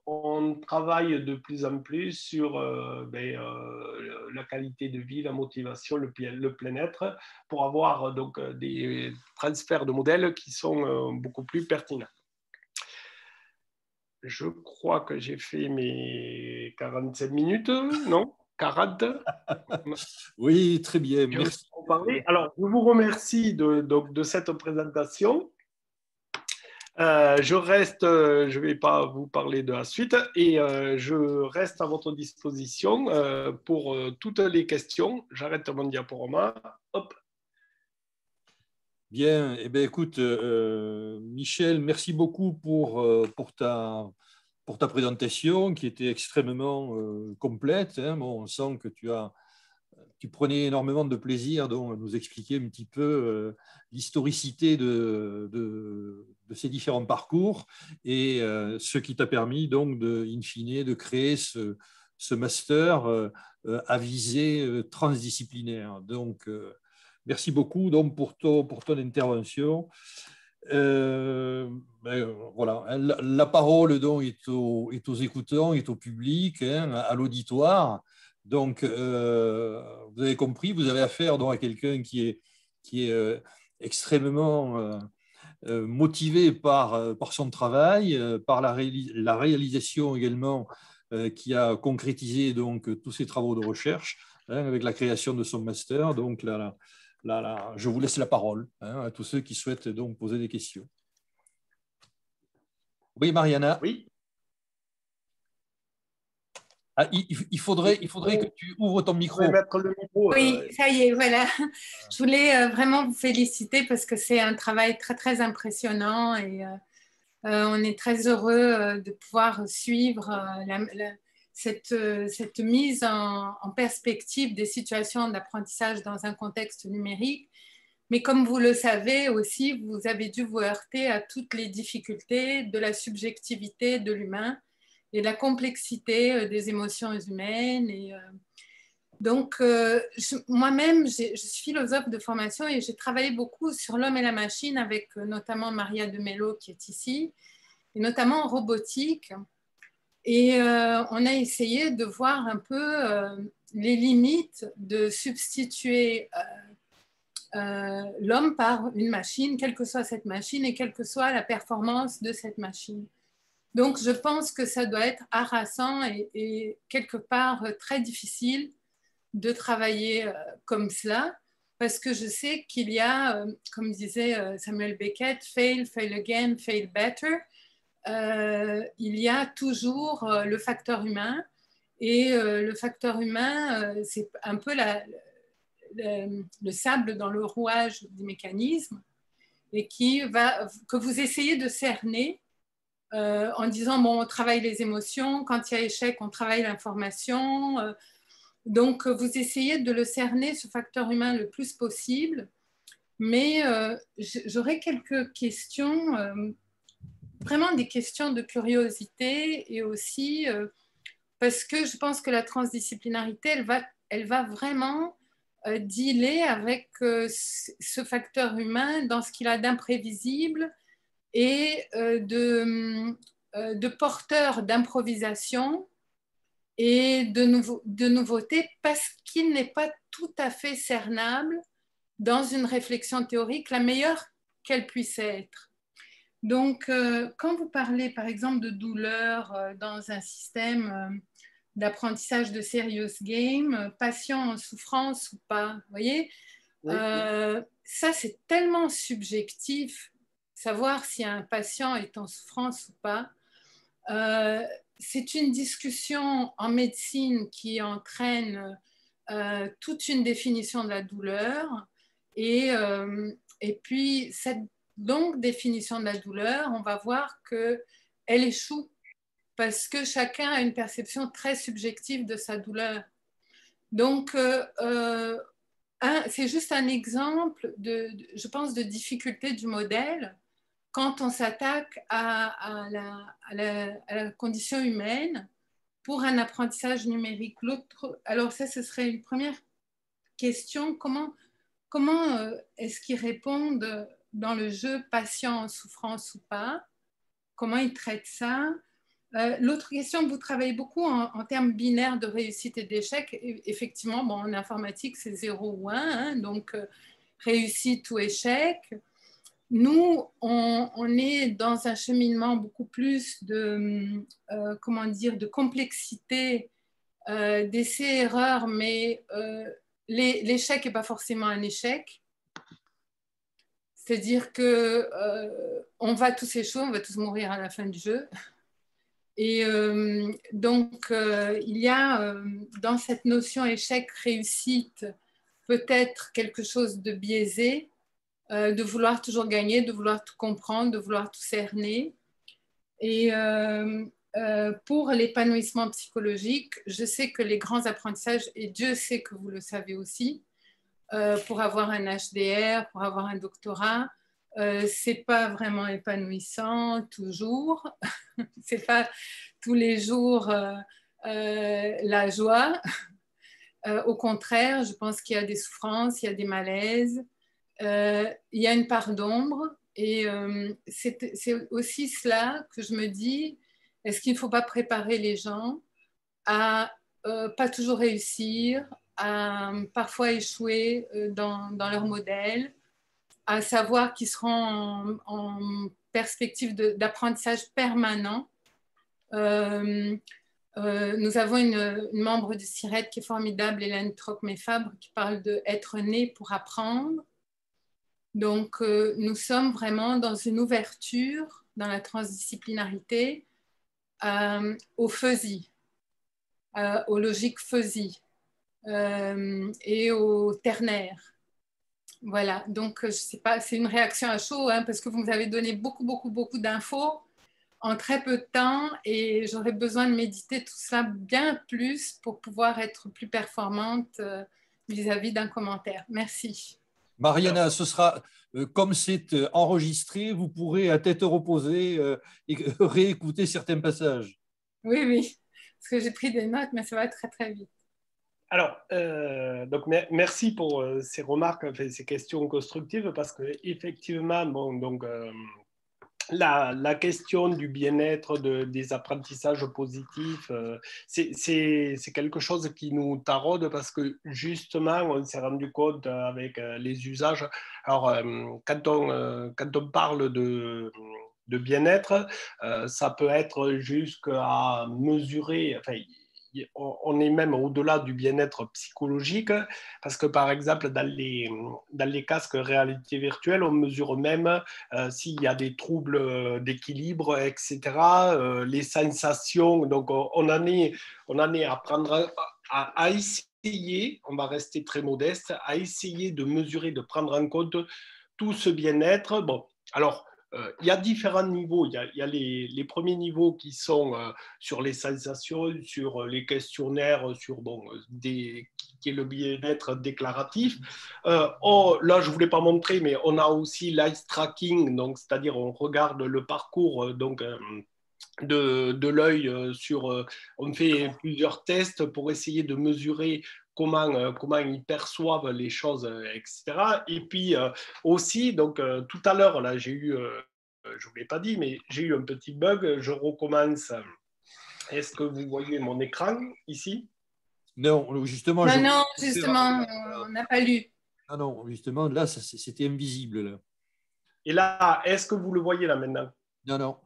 on travaille de plus en plus sur la qualité de vie, la motivation, le plein-être pour avoir donc, des transferts de modèles qui sont beaucoup plus pertinents. Je crois que j'ai fait mes 47 minutes, non 40. Oui, très bien, merci. Alors, je vous remercie de cette présentation. Je ne vais pas vous parler de la suite et je reste à votre disposition pour toutes les questions. J'arrête mon diaporama. Hop. Bien, eh bien écoute, Michel, merci beaucoup pour ta présentation qui était extrêmement complète. Hein. Bon, on sent que tu prenais énormément de plaisir donc, à nous expliquer un petit peu l'historicité de ces différents parcours et ce qui t'a permis donc in fine de créer ce master à visée transdisciplinaire. Donc, merci beaucoup donc, pour ton intervention. Voilà, la parole donc, est aux écoutants, est au public, hein, à l'auditoire. Donc, vous avez compris, vous avez affaire donc, à quelqu'un qui est extrêmement motivé par son travail, par la réalisation également qui a concrétisé donc, tous ses travaux de recherche hein, avec la création de son master. Donc, là, je vous laisse la parole hein, à tous ceux qui souhaitent donc poser des questions. Oui, Mariana. Oui. Ah, il faudrait que tu ouvres ton micro. Je vais mettre le micro. Oui, ça y est, voilà. Je voulais vraiment vous féliciter parce que c'est un travail très, très impressionnant et on est très heureux de pouvoir suivre cette mise en perspective des situations d'apprentissage dans un contexte numérique. Mais comme vous le savez aussi, vous avez dû vous heurter à toutes les difficultés de la subjectivité de l'humain et la complexité des émotions humaines. Et, donc, moi-même, je suis philosophe de formation et j'ai travaillé beaucoup sur l'homme et la machine avec notamment Maria de Mello qui est ici, et notamment en robotique. Et on a essayé de voir un peu les limites de substituer l'homme par une machine, quelle que soit cette machine et quelle que soit la performance de cette machine. Donc, je pense que ça doit être harassant et quelque part très difficile de travailler comme cela, parce que je sais qu'il y a, comme disait Samuel Beckett, fail, fail again, fail better. Il y a toujours le facteur humain, et le facteur humain, c'est un peu le sable dans le rouage du mécanisme, et que vous essayez de cerner en disant, bon, on travaille les émotions, quand il y a échec, on travaille l'information. Donc, vous essayez de le cerner, ce facteur humain, le plus possible. Mais j'aurais quelques questions, vraiment des questions de curiosité, et aussi parce que je pense que la transdisciplinarité, elle va vraiment dealer avec ce facteur humain dans ce qu'il a d'imprévisible et de porteur d'improvisation et de nouveauté, parce qu'il n'est pas tout à fait cernable dans une réflexion théorique la meilleure qu'elle puisse être. Donc, quand vous parlez, par exemple, de douleur dans un système d'apprentissage de serious game, patient en souffrance ou pas, vous voyez, oui. Ça, c'est tellement subjectif, savoir si un patient est en souffrance ou pas. C'est une discussion en médecine qui entraîne toute une définition de la douleur, et puis donc définition de la douleur, on va voir qu'elle échoue parce que chacun a une perception très subjective de sa douleur. Donc, c'est juste un exemple, je pense, de difficulté du modèle quand on s'attaque à la condition humaine pour un apprentissage numérique. Alors ça, ce serait une première question. Comment est-ce qu'ils répondent dans le jeu patient en souffrance ou pas? Comment ils traitent ça? L'autre question, vous travaillez beaucoup en termes binaires de réussite et d'échec. Effectivement, bon, en informatique, c'est 0 ou 1, hein, donc réussite ou échec. Nous, on est dans un cheminement beaucoup plus de, comment dire, de complexité, d'essais-erreurs, mais l'échec n'est pas forcément un échec. C'est-à-dire qu'on va tous échouer, on va tous mourir à la fin du jeu. Et donc, il y a dans cette notion échec-réussite peut-être quelque chose de biaisé, de vouloir toujours gagner, de vouloir tout comprendre, de vouloir tout cerner. Et pour l'épanouissement psychologique, je sais que les grands apprentissages, et Dieu sait que vous le savez aussi, pour avoir un HDR, pour avoir un doctorat, c'est pas vraiment épanouissant toujours. C'est pas tous les jours la joie. Au contraire, je pense qu'il y a des souffrances, il y a des malaises, il y a une part d'ombre. Et c'est aussi cela que je me dis, est-ce qu'il ne faut pas préparer les gens à pas toujours réussir, à parfois échouer dans leur modèle, à savoir qu'ils seront en perspective d'apprentissage permanent. Nous avons une membre du CIRED qui est formidable, Hélène Trocmé-Fabre, qui parle de être né pour apprendre. Donc, nous sommes vraiment dans une ouverture, dans la transdisciplinarité, au fuzzy, aux logiques fuzzy et au ternaire. Voilà, donc je ne sais pas, c'est une réaction à chaud, hein, parce que vous m'avez donné beaucoup d'infos en très peu de temps et j'aurais besoin de méditer tout ça bien plus pour pouvoir être plus performante vis-à-vis d'un commentaire. Merci. Mariana, ce sera, comme c'est enregistré, vous pourrez à tête reposée réécouter certains passages. Oui, parce que j'ai pris des notes, mais ça va très vite. Alors, donc merci pour ces remarques, enfin, ces questions constructives, parce que effectivement, bon, donc la question du bien-être, des apprentissages positifs, c'est quelque chose qui nous taraude parce que justement, on s'est rendu compte avec les usages. Alors, quand on parle de bien-être, ça peut être jusqu'à mesurer. Enfin, on est même au-delà du bien-être psychologique, parce que par exemple, dans les casques réalité virtuelle, on mesure même s'il y a des troubles d'équilibre, etc., les sensations. Donc, on en est à prendre, à essayer, on va rester très modeste, à essayer de mesurer, de prendre en compte tout ce bien-être. Bon, alors, il y a différents niveaux. Il y a les premiers niveaux qui sont sur les sensations, sur les questionnaires, sur qui est le bien-être déclaratif. Là, je ne voulais pas montrer, mais on a aussi l'eye tracking, donc c'est-à-dire on regarde le parcours de l'œil on fait plusieurs tests pour essayer de mesurer comment ils perçoivent les choses, etc. Et puis aussi, donc tout à l'heure, là, j'ai eu, je ne vous l'ai pas dit, mais j'ai eu un petit bug. Je recommence. Est-ce que vous voyez mon écran ici? Non, justement. Non, justement, on n'a pas lu. Non, justement, là, c'était invisible. Là. Et là, est-ce que vous le voyez là maintenant? Non.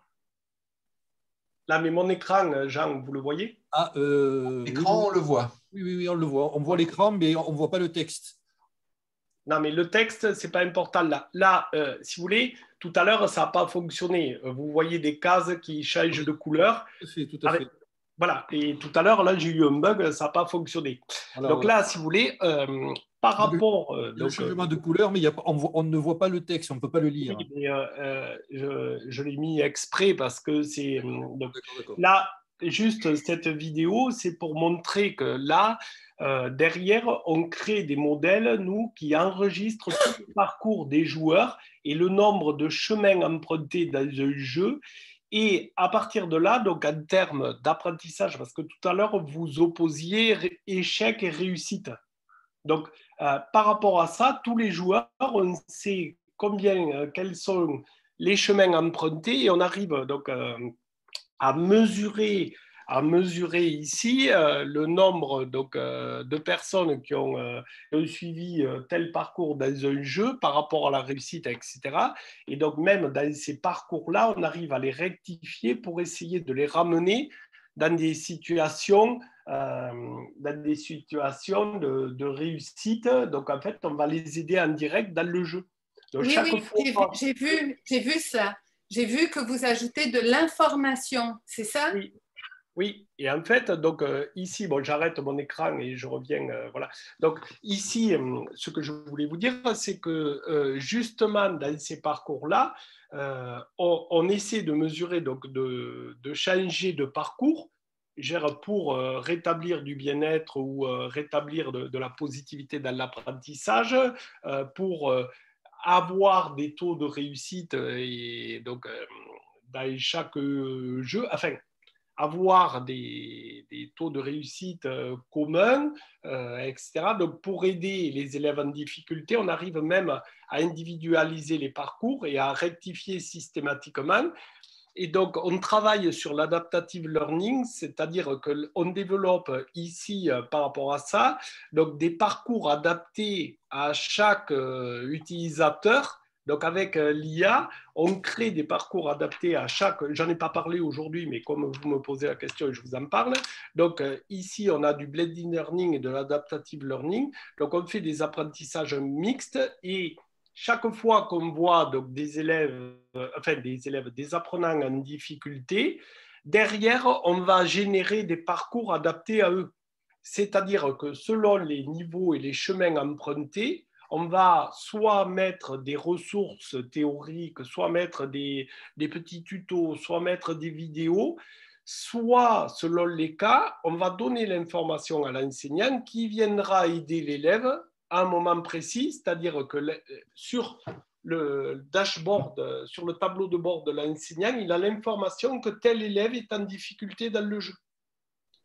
Là, mais mon écran, Jean, vous le voyez? L'écran, on le voit. Oui, on le voit. On voit l'écran, mais on ne voit pas le texte. Non, mais le texte, ce n'est pas important. Là, si vous voulez, tout à l'heure, ça n'a pas fonctionné. Vous voyez des cases qui changent de couleur. Tout à fait. Voilà, et tout à l'heure, là, j'ai eu un bug, ça n'a pas fonctionné. Alors, donc là, si vous voulez, par rapport… le changement de couleur, mais on ne voit pas le texte, on ne peut pas le lire. Oui, mais, je l'ai mis exprès parce que c'est… D'accord. Là, juste cette vidéo, c'est pour montrer que là, derrière, on crée des modèles, nous, qui enregistrent tout le parcours des joueurs et le nombre de chemins empruntés dans un jeu. Et à partir de là, donc en termes d'apprentissage, parce que tout à l'heure, vous opposiez échec et réussite. Donc, par rapport à ça, tous les joueurs, on sait quels sont les chemins empruntés et on arrive donc à mesurer ici le nombre donc, de personnes qui ont suivi tel parcours dans un jeu par rapport à la réussite, etc. Et donc, même dans ces parcours-là, on arrive à les rectifier pour essayer de les ramener dans des situations de réussite. Donc, en fait, on va les aider en direct dans le jeu. Donc, oui, j'ai vu ça. J'ai vu que vous ajoutez de l'information, c'est ça? Oui. Oui, et en fait, donc ici, bon, j'arrête mon écran et je reviens, voilà. Donc ici, ce que je voulais vous dire, c'est que justement dans ces parcours-là, on essaie de mesurer, donc de changer de parcours, pour rétablir du bien-être ou rétablir de la positivité dans l'apprentissage, pour avoir des taux de réussite et donc dans chaque jeu, enfin avoir des taux de réussite communs, etc. Donc, pour aider les élèves en difficulté, on arrive même à individualiser les parcours et à rectifier systématiquement. Et donc, on travaille sur l'adaptative learning, c'est-à-dire qu'on développe ici, par rapport à ça, donc des parcours adaptés à chaque utilisateur. Donc, avec l'IA, on crée des parcours adaptés à chaque… J'en ai pas parlé aujourd'hui, mais comme vous me posez la question, je vous en parle. Donc, ici, on a du blended learning et de l'adaptative learning. Donc, on fait des apprentissages mixtes et chaque fois qu'on voit donc, des apprenants en difficulté, derrière, on va générer des parcours adaptés à eux. C'est-à-dire que selon les niveaux et les chemins empruntés, on va soit mettre des ressources théoriques, soit mettre des petits tutos, soit mettre des vidéos, soit, selon les cas, on va donner l'information à l'enseignant qui viendra aider l'élève à un moment précis, c'est-à-dire que sur le dashboard, sur le tableau de bord de l'enseignant, il a l'information que tel élève est en difficulté dans le jeu.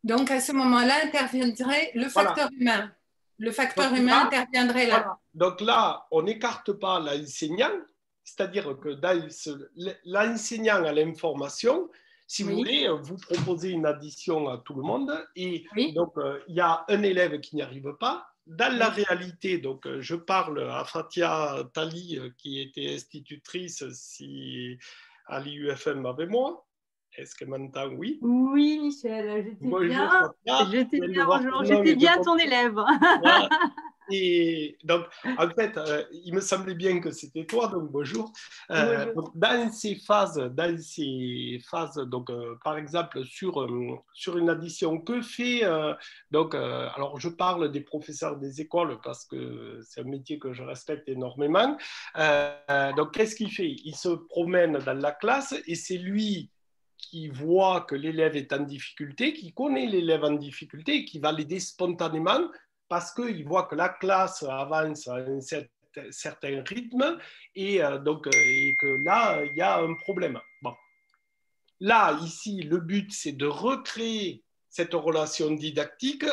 Donc, à ce moment-là, interviendrait le facteur humain. Le facteur humain interviendrait là. Voilà. Donc là, on n'écarte pas l'enseignant, c'est-à-dire que l'enseignant a l'information. Si vous voulez, vous proposez une addition à tout le monde et donc il y a un élève qui n'y arrive pas. Dans la réalité, donc je parle à Fatia Tali, qui était institutrice à l'IUFM avec moi. Est-ce qu'elle m'entend? Oui. Oui, Michel, j'étais bien ton élève. Voilà. Et donc, en fait, il me semblait bien que c'était toi, donc bonjour. Donc, dans ces phases, donc, par exemple, sur une addition, que fait, donc, alors je parle des professeurs des écoles parce que c'est un métier que je respecte énormément. Donc, qu'est-ce qu'il fait? Il se promène dans la classe et c'est lui qui voit que l'élève est en difficulté, qui connaît l'élève en difficulté et qui va l'aider spontanément parce qu'il voit que la classe avance à un certain rythme et que là, il y a un problème. Bon. Là, ici, le but, c'est de recréer cette relation didactique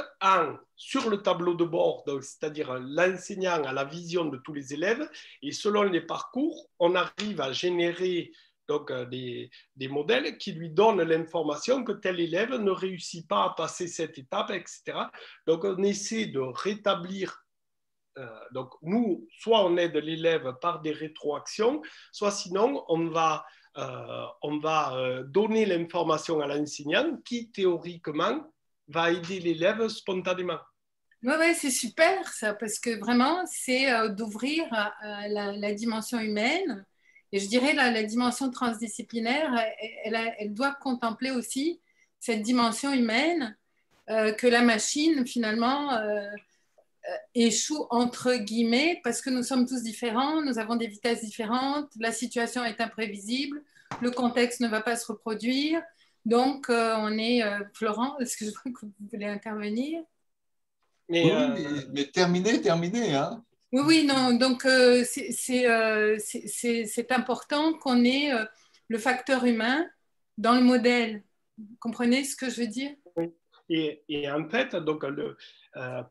sur le tableau de bord, c'est-à-dire l'enseignant a la vision de tous les élèves et selon les parcours, on arrive à générer donc des modèles qui lui donnent l'information que tel élève ne réussit pas à passer cette étape, etc. Donc, on essaie de rétablir. Donc, nous, soit on aide l'élève par des rétroactions, soit sinon, on va donner l'information à l'enseignant qui, théoriquement, va aider l'élève spontanément. Oui, c'est super ça, parce que vraiment, c'est d'ouvrir la dimension humaine. Et je dirais la dimension transdisciplinaire, elle doit contempler aussi cette dimension humaine que la machine, finalement, échoue entre guillemets parce que nous sommes tous différents, nous avons des vitesses différentes, la situation est imprévisible, le contexte ne va pas se reproduire. Donc, on est... Florent, est-ce que je vois que vous voulez intervenir? Oui, mais terminé. Hein. Oui, non, donc c'est important qu'on ait le facteur humain dans le modèle. Vous comprenez ce que je veux dire? Oui. Et en fait, donc,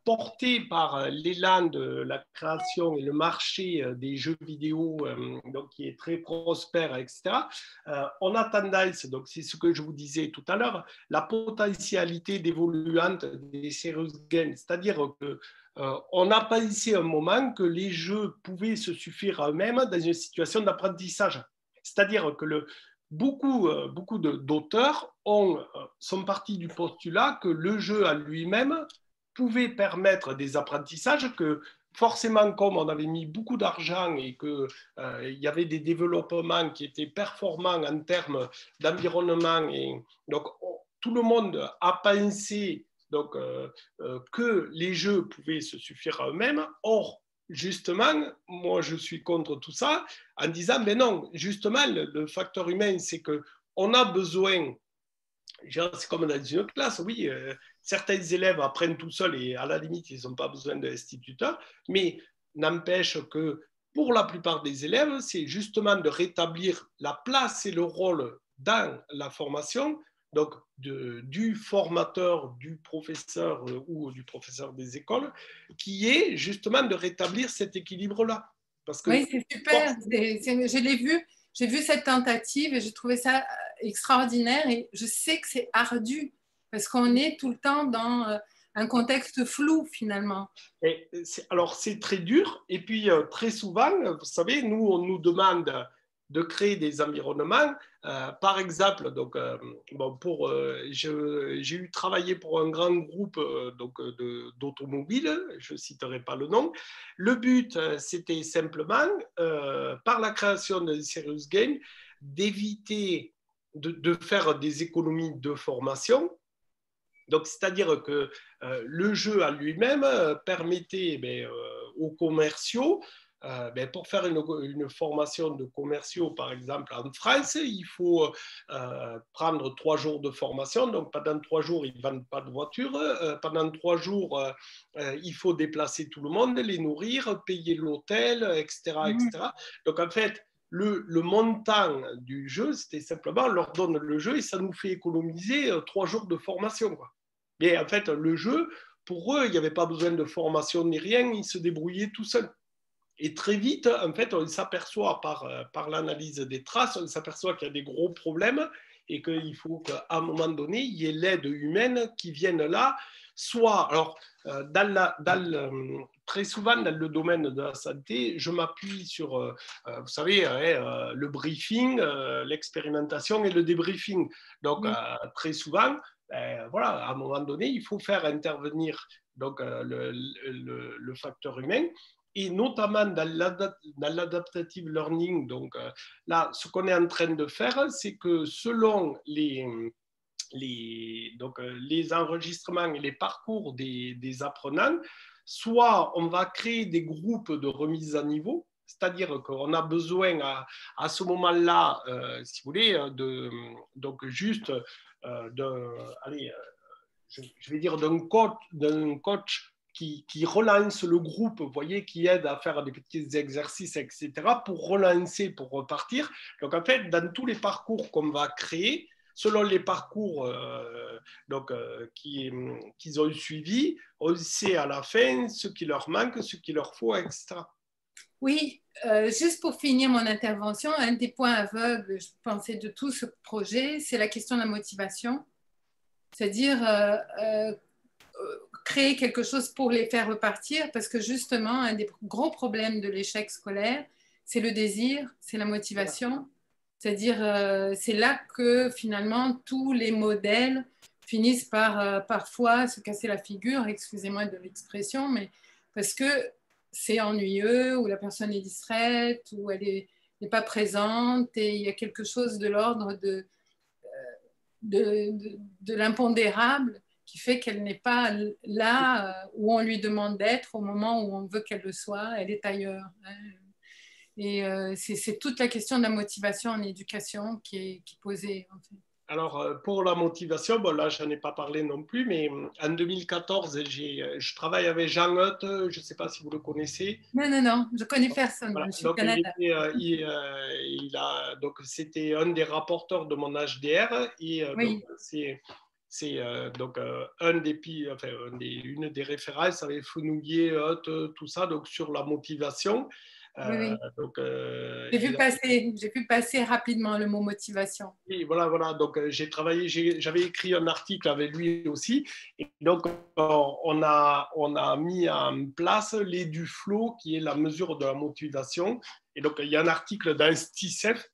porté par l'élan de la création et le marché des jeux vidéo donc, qui est très prospère, etc., on a tendance, donc c'est ce que je vous disais tout à l'heure, la potentialité d'évoluante des serious games, c'est-à-dire que on a pensé un moment que les jeux pouvaient se suffire à eux-mêmes dans une situation d'apprentissage. C'est-à-dire que beaucoup d'auteurs sont partis du postulat que le jeu à lui-même pouvait permettre des apprentissages que forcément, comme on avait mis beaucoup d'argent et qu'il y avait des développements qui étaient performants en termes d'environnement, et donc tout le monde a pensé donc, que les jeux pouvaient se suffire à eux-mêmes. Or, justement, moi je suis contre tout ça en disant, mais non, justement, le facteur humain, c'est qu'on a besoin, c'est comme dans une classe, oui, certains élèves apprennent tout seuls et à la limite, ils n'ont pas besoin d'instituteurs, mais n'empêche que pour la plupart des élèves, c'est justement de rétablir la place et le rôle dans la formation, donc du formateur, du professeur ou du professeur des écoles, qui est justement de rétablir cet équilibre-là. Parce que oui, c'est super. Je l'ai vu, j'ai vu cette tentative et j'ai trouvé ça extraordinaire et je sais que c'est ardu parce qu'on est tout le temps dans un contexte flou finalement. Alors c'est très dur et puis très souvent, vous savez, nous on nous demande de créer des environnements. Par exemple, donc, j'ai eu travaillé pour un grand groupe d'automobiles, je ne citerai pas le nom. Le but, c'était simplement, par la création d'un serious game, d'éviter de faire des économies de formation. Donc, c'est-à-dire que le jeu à lui-même permettait aux commerciaux, pour faire une formation de commerciaux, par exemple en France, il faut prendre 3 jours de formation. Donc, pendant 3 jours, ils ne vendent pas de voiture. Pendant 3 jours, il faut déplacer tout le monde, les nourrir, payer l'hôtel, etc., etc. Donc, en fait, le montant du jeu, c'était simplement, on leur donne le jeu et ça nous fait économiser 3 jours de formation, quoi. Mais en fait, le jeu, pour eux, il n'y avait pas besoin de formation ni rien, ils se débrouillaient tout seuls. Et très vite, en fait, on s'aperçoit par l'analyse des traces, on s'aperçoit qu'il y a des gros problèmes et qu'il faut qu'à un moment donné, il y ait l'aide humaine qui vienne là, soit, alors, très souvent dans le domaine de la santé, je m'appuie sur, vous savez, le briefing, l'expérimentation et le débriefing. Donc, très souvent, voilà, à un moment donné, il faut faire intervenir donc, le facteur humain. Et notamment dans l'adaptative learning, donc là, ce qu'on est en train de faire, c'est que selon les enregistrements et les parcours des apprenants, soit on va créer des groupes de remise à niveau, c'est-à-dire qu'on a besoin à ce moment-là, si vous voulez, donc juste je vais dire d'un coach qui relance le groupe, vous voyez, qui aide à faire des petits exercices, etc., pour relancer, pour repartir. Donc, en fait, dans tous les parcours qu'on va créer, selon les parcours qu'ils ont suivis, on sait à la fin ce qui leur manque, ce qu'il leur faut, etc. Oui, juste pour finir mon intervention, un des points aveugles, je pensais, de tout ce projet, c'est la question de la motivation. C'est-à-dire créer quelque chose pour les faire repartir, parce que justement, un des gros problèmes de l'échec scolaire, c'est le désir, c'est la motivation. C'est-à-dire, c'est là que finalement, tous les modèles finissent par parfois se casser la figure, excusez-moi de l'expression, mais parce que c'est ennuyeux, ou la personne est distraite, ou elle n'est pas présente, et il y a quelque chose de l'ordre de l'impondérable qui fait qu'elle n'est pas là où on lui demande d'être au moment où on veut qu'elle le soit, elle est ailleurs. Et c'est toute la question de la motivation en éducation qui est posée, en fait. Alors, pour la motivation, bon, là, je n'en ai pas parlé non plus, mais en 2014, je travaille avec Jean Hutt, je ne sais pas si vous le connaissez. Non, je connais personne, Voilà. je suis au Canada. Donc, c'était un des rapporteurs de mon HDR, et Oui. donc, une des références avec Fenouillet, Hutt, tout ça, donc sur la motivation. Oui. J'ai vu passer rapidement le mot motivation. Oui, voilà. Donc, j'avais écrit un article avec lui aussi. Et donc, on a mis en place l'EduFlow, qui est la mesure de la motivation. Et donc, il y a un article dans STICEF,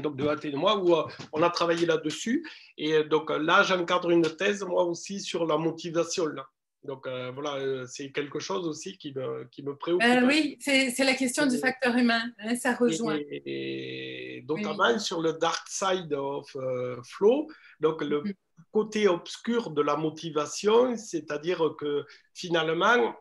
donc de Hatt et de moi, où on a travaillé là-dessus. Et donc, là, j'encadre une thèse, moi aussi, sur la motivation, là. Donc, voilà, c'est quelque chose aussi qui me préoccupe. Oui, c'est la question du facteur humain, hein, ça rejoint. Et notamment sur le dark side of flow, donc le côté obscur de la motivation, c'est-à-dire que finalement,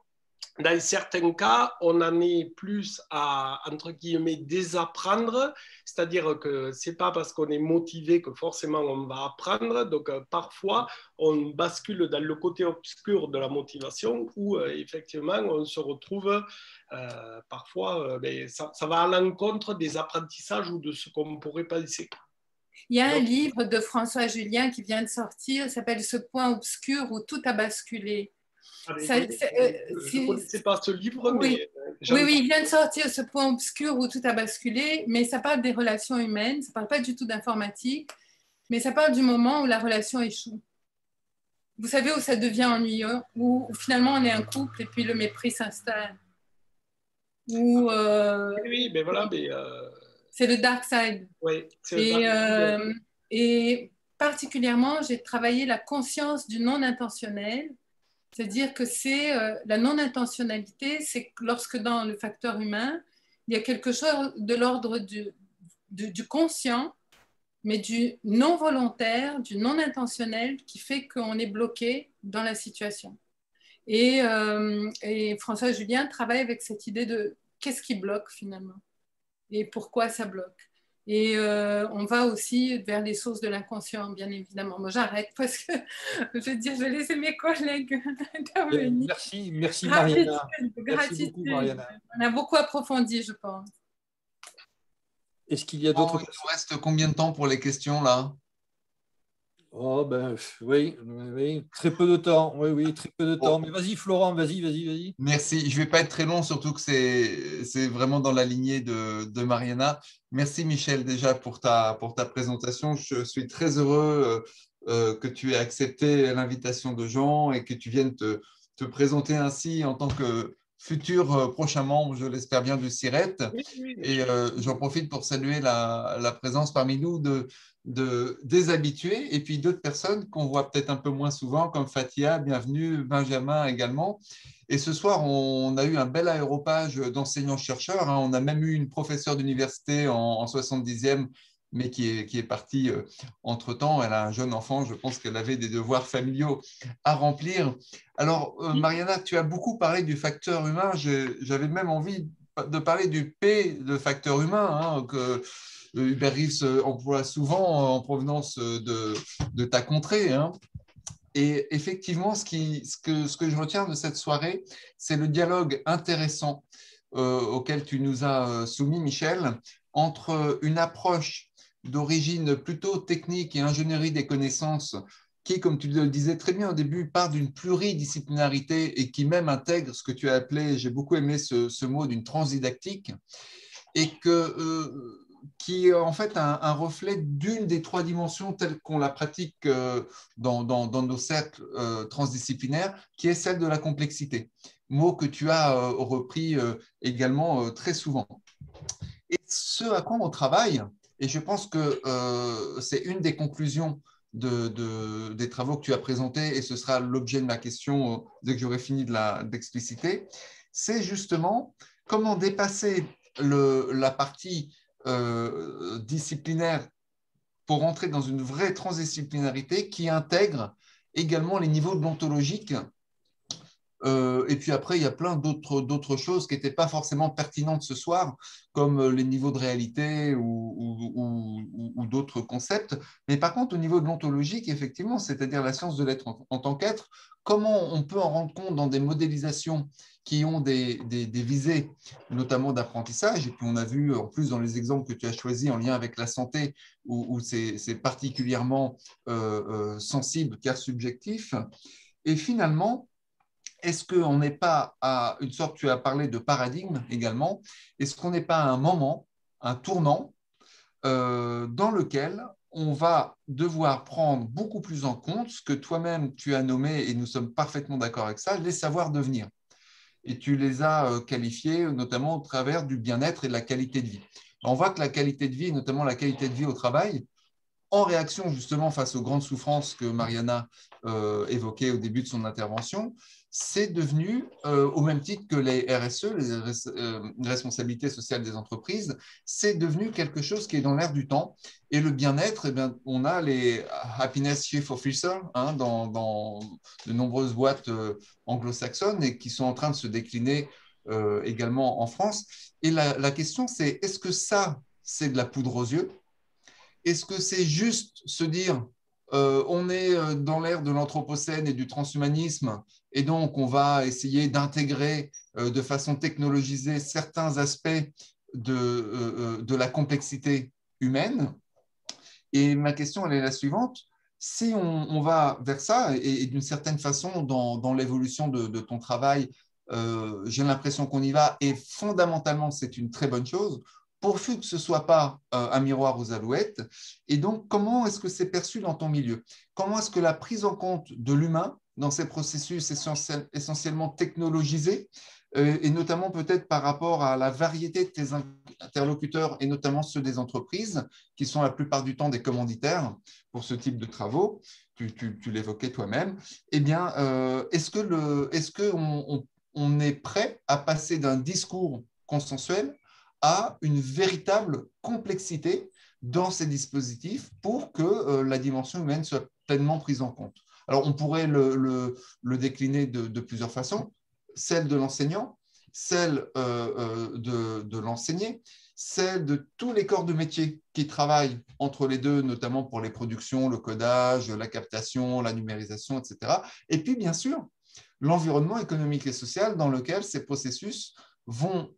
dans certains cas, on en est plus à, entre guillemets, désapprendre, c'est-à-dire que ce n'est pas parce qu'on est motivé que forcément on va apprendre, donc parfois on bascule dans le côté obscur de la motivation où effectivement on se retrouve parfois, ça va à l'encontre des apprentissages ou de ce qu'on pourrait penser. Il y a un livre de François Julien qui vient de sortir, s'appelle « Ce point obscur où tout a basculé ». Je ne connaissais pas ce livre, oui. mais... Oui, il vient de sortir ce point obscur où tout a basculé, mais ça parle des relations humaines, ça ne parle pas du tout d'informatique, mais ça parle du moment où la relation échoue. Vous savez, où ça devient ennuyeux, où finalement on est un couple et puis le mépris s'installe. Oui, mais voilà, mais... C'est le dark side. Oui, et particulièrement, j'ai travaillé la conscience du non intentionnel. C'est-à-dire que c'est la non-intentionnalité, c'est lorsque dans le facteur humain, il y a quelque chose de l'ordre du conscient, mais du non-volontaire, du non-intentionnel qui fait qu'on est bloqué dans la situation. Et François Julien travaille avec cette idée de qu'est-ce qui bloque finalement et pourquoi ça bloque. Et on va aussi vers les sources de l'inconscient, bien évidemment. Moi, j'arrête parce que je veux dire, je vais laisser mes collègues intervenir. Merci Mariana. Gratitude. Beaucoup, Mariana. On a beaucoup approfondi, je pense. Est-ce qu'il y a d'autres questions ? Il nous reste combien de temps pour les questions là ? Oh ben oui, très peu de temps. Oui, très peu de temps. Mais vas-y Florent, vas-y. Merci. Je ne vais pas être très long, surtout que c'est vraiment dans la lignée de Mariana. Merci Michel déjà pour ta présentation. Je suis très heureux que tu aies accepté l'invitation de Jean et que tu viennes te présenter ainsi en tant que futur prochain membre, je l'espère bien, du CIRET. Et j'en profite pour saluer la présence parmi nous des habitués et puis d'autres personnes qu'on voit peut-être un peu moins souvent, comme Fatia, bienvenue, Benjamin également. Et ce soir, on a eu un bel aéropage d'enseignants-chercheurs. On a même eu une professeure d'université en 70e, mais qui est partie entre-temps. Elle a un jeune enfant, je pense qu'elle avait des devoirs familiaux à remplir. Alors, Mariana, tu as beaucoup parlé du facteur humain. J'avais même envie de parler du P de facteur humain, que Hubert Reeves emploie souvent en provenance de ta contrée. Et effectivement, ce que je retiens de cette soirée, c'est le dialogue intéressant auquel tu nous as soumis, Michel, entre une approche d'origine plutôt technique et ingénierie des connaissances qui, comme tu le disais très bien au début, part d'une pluridisciplinarité et qui même intègre ce que tu as appelé, j'ai beaucoup aimé ce mot, d'une transdidactique, et qui est en fait un reflet d'une des trois dimensions telles qu'on la pratique dans nos cercles transdisciplinaires, qui est celle de la complexité, mot que tu as repris également très souvent. Et ce à quoi on travaille, et je pense que c'est une des conclusions des travaux que tu as présentés, et ce sera l'objet de ma question dès que j'aurai fini d'expliciter, c'est justement comment dépasser la partie disciplinaire pour entrer dans une vraie transdisciplinarité qui intègre également les niveaux déontologiques. Et puis après, il y a plein d'autres choses qui n'étaient pas forcément pertinentes ce soir, comme les niveaux de réalité ou d'autres concepts. Mais par contre, au niveau de l'ontologique, effectivement, c'est-à-dire la science de l'être en tant qu'être, comment on peut en rendre compte dans des modélisations qui ont des visées, notamment d'apprentissage. Et puis on a vu, en plus, dans les exemples que tu as choisis en lien avec la santé, où c'est particulièrement sensible car subjectif. Et finalement, est-ce qu'on n'est pas à une sorte, tu as parlé de paradigme également, est-ce qu'on n'est pas à un moment, un tournant dans lequel on va devoir prendre beaucoup plus en compte ce que toi-même tu as nommé, et nous sommes parfaitement d'accord avec ça, les savoirs devenir. Et tu les as qualifiés notamment au travers du bien-être et de la qualité de vie. On voit que la qualité de vie, notamment la qualité de vie au travail, en réaction justement face aux grandes souffrances que Mariana évoquait au début de son intervention, c'est devenu, au même titre que les RSE, les responsabilités sociales des entreprises, c'est devenu quelque chose qui est dans l'air du temps. Et le bien-être, eh bien, on a les Happiness Chief Officer dans de nombreuses boîtes anglo-saxonnes et qui sont en train de se décliner également en France. Et la question, c'est est-ce que ça, c'est de la poudre aux yeux? Est-ce que c'est juste se dire on est dans l'ère de l'anthropocène et du transhumanisme et donc on va essayer d'intégrer de façon technologisée certains aspects de la complexité humaine? Et ma question, elle est la suivante. Si on va vers ça, et d'une certaine façon, dans l'évolution de ton travail, j'ai l'impression qu'on y va, et fondamentalement, c'est une très bonne chose, pourvu que ce ne soit pas un miroir aux alouettes. Et donc, comment est-ce que c'est perçu dans ton milieu? Comment est-ce que la prise en compte de l'humain dans ces processus essentiellement technologisés, et notamment peut-être par rapport à la variété de tes interlocuteurs, et notamment ceux des entreprises, qui sont la plupart du temps des commanditaires pour ce type de travaux, tu l'évoquais toi-même, eh bien, est-ce qu'on est prêt à passer d'un discours consensuel à une véritable complexité dans ces dispositifs pour que la dimension humaine soit pleinement prise en compte? Alors, on pourrait le décliner de plusieurs façons, celle de l'enseignant, celle de l'enseigné, celle de tous les corps de métier qui travaillent entre les deux, notamment pour les productions, le codage, la captation, la numérisation, etc. Et puis, bien sûr, l'environnement économique et social dans lequel ces processus vont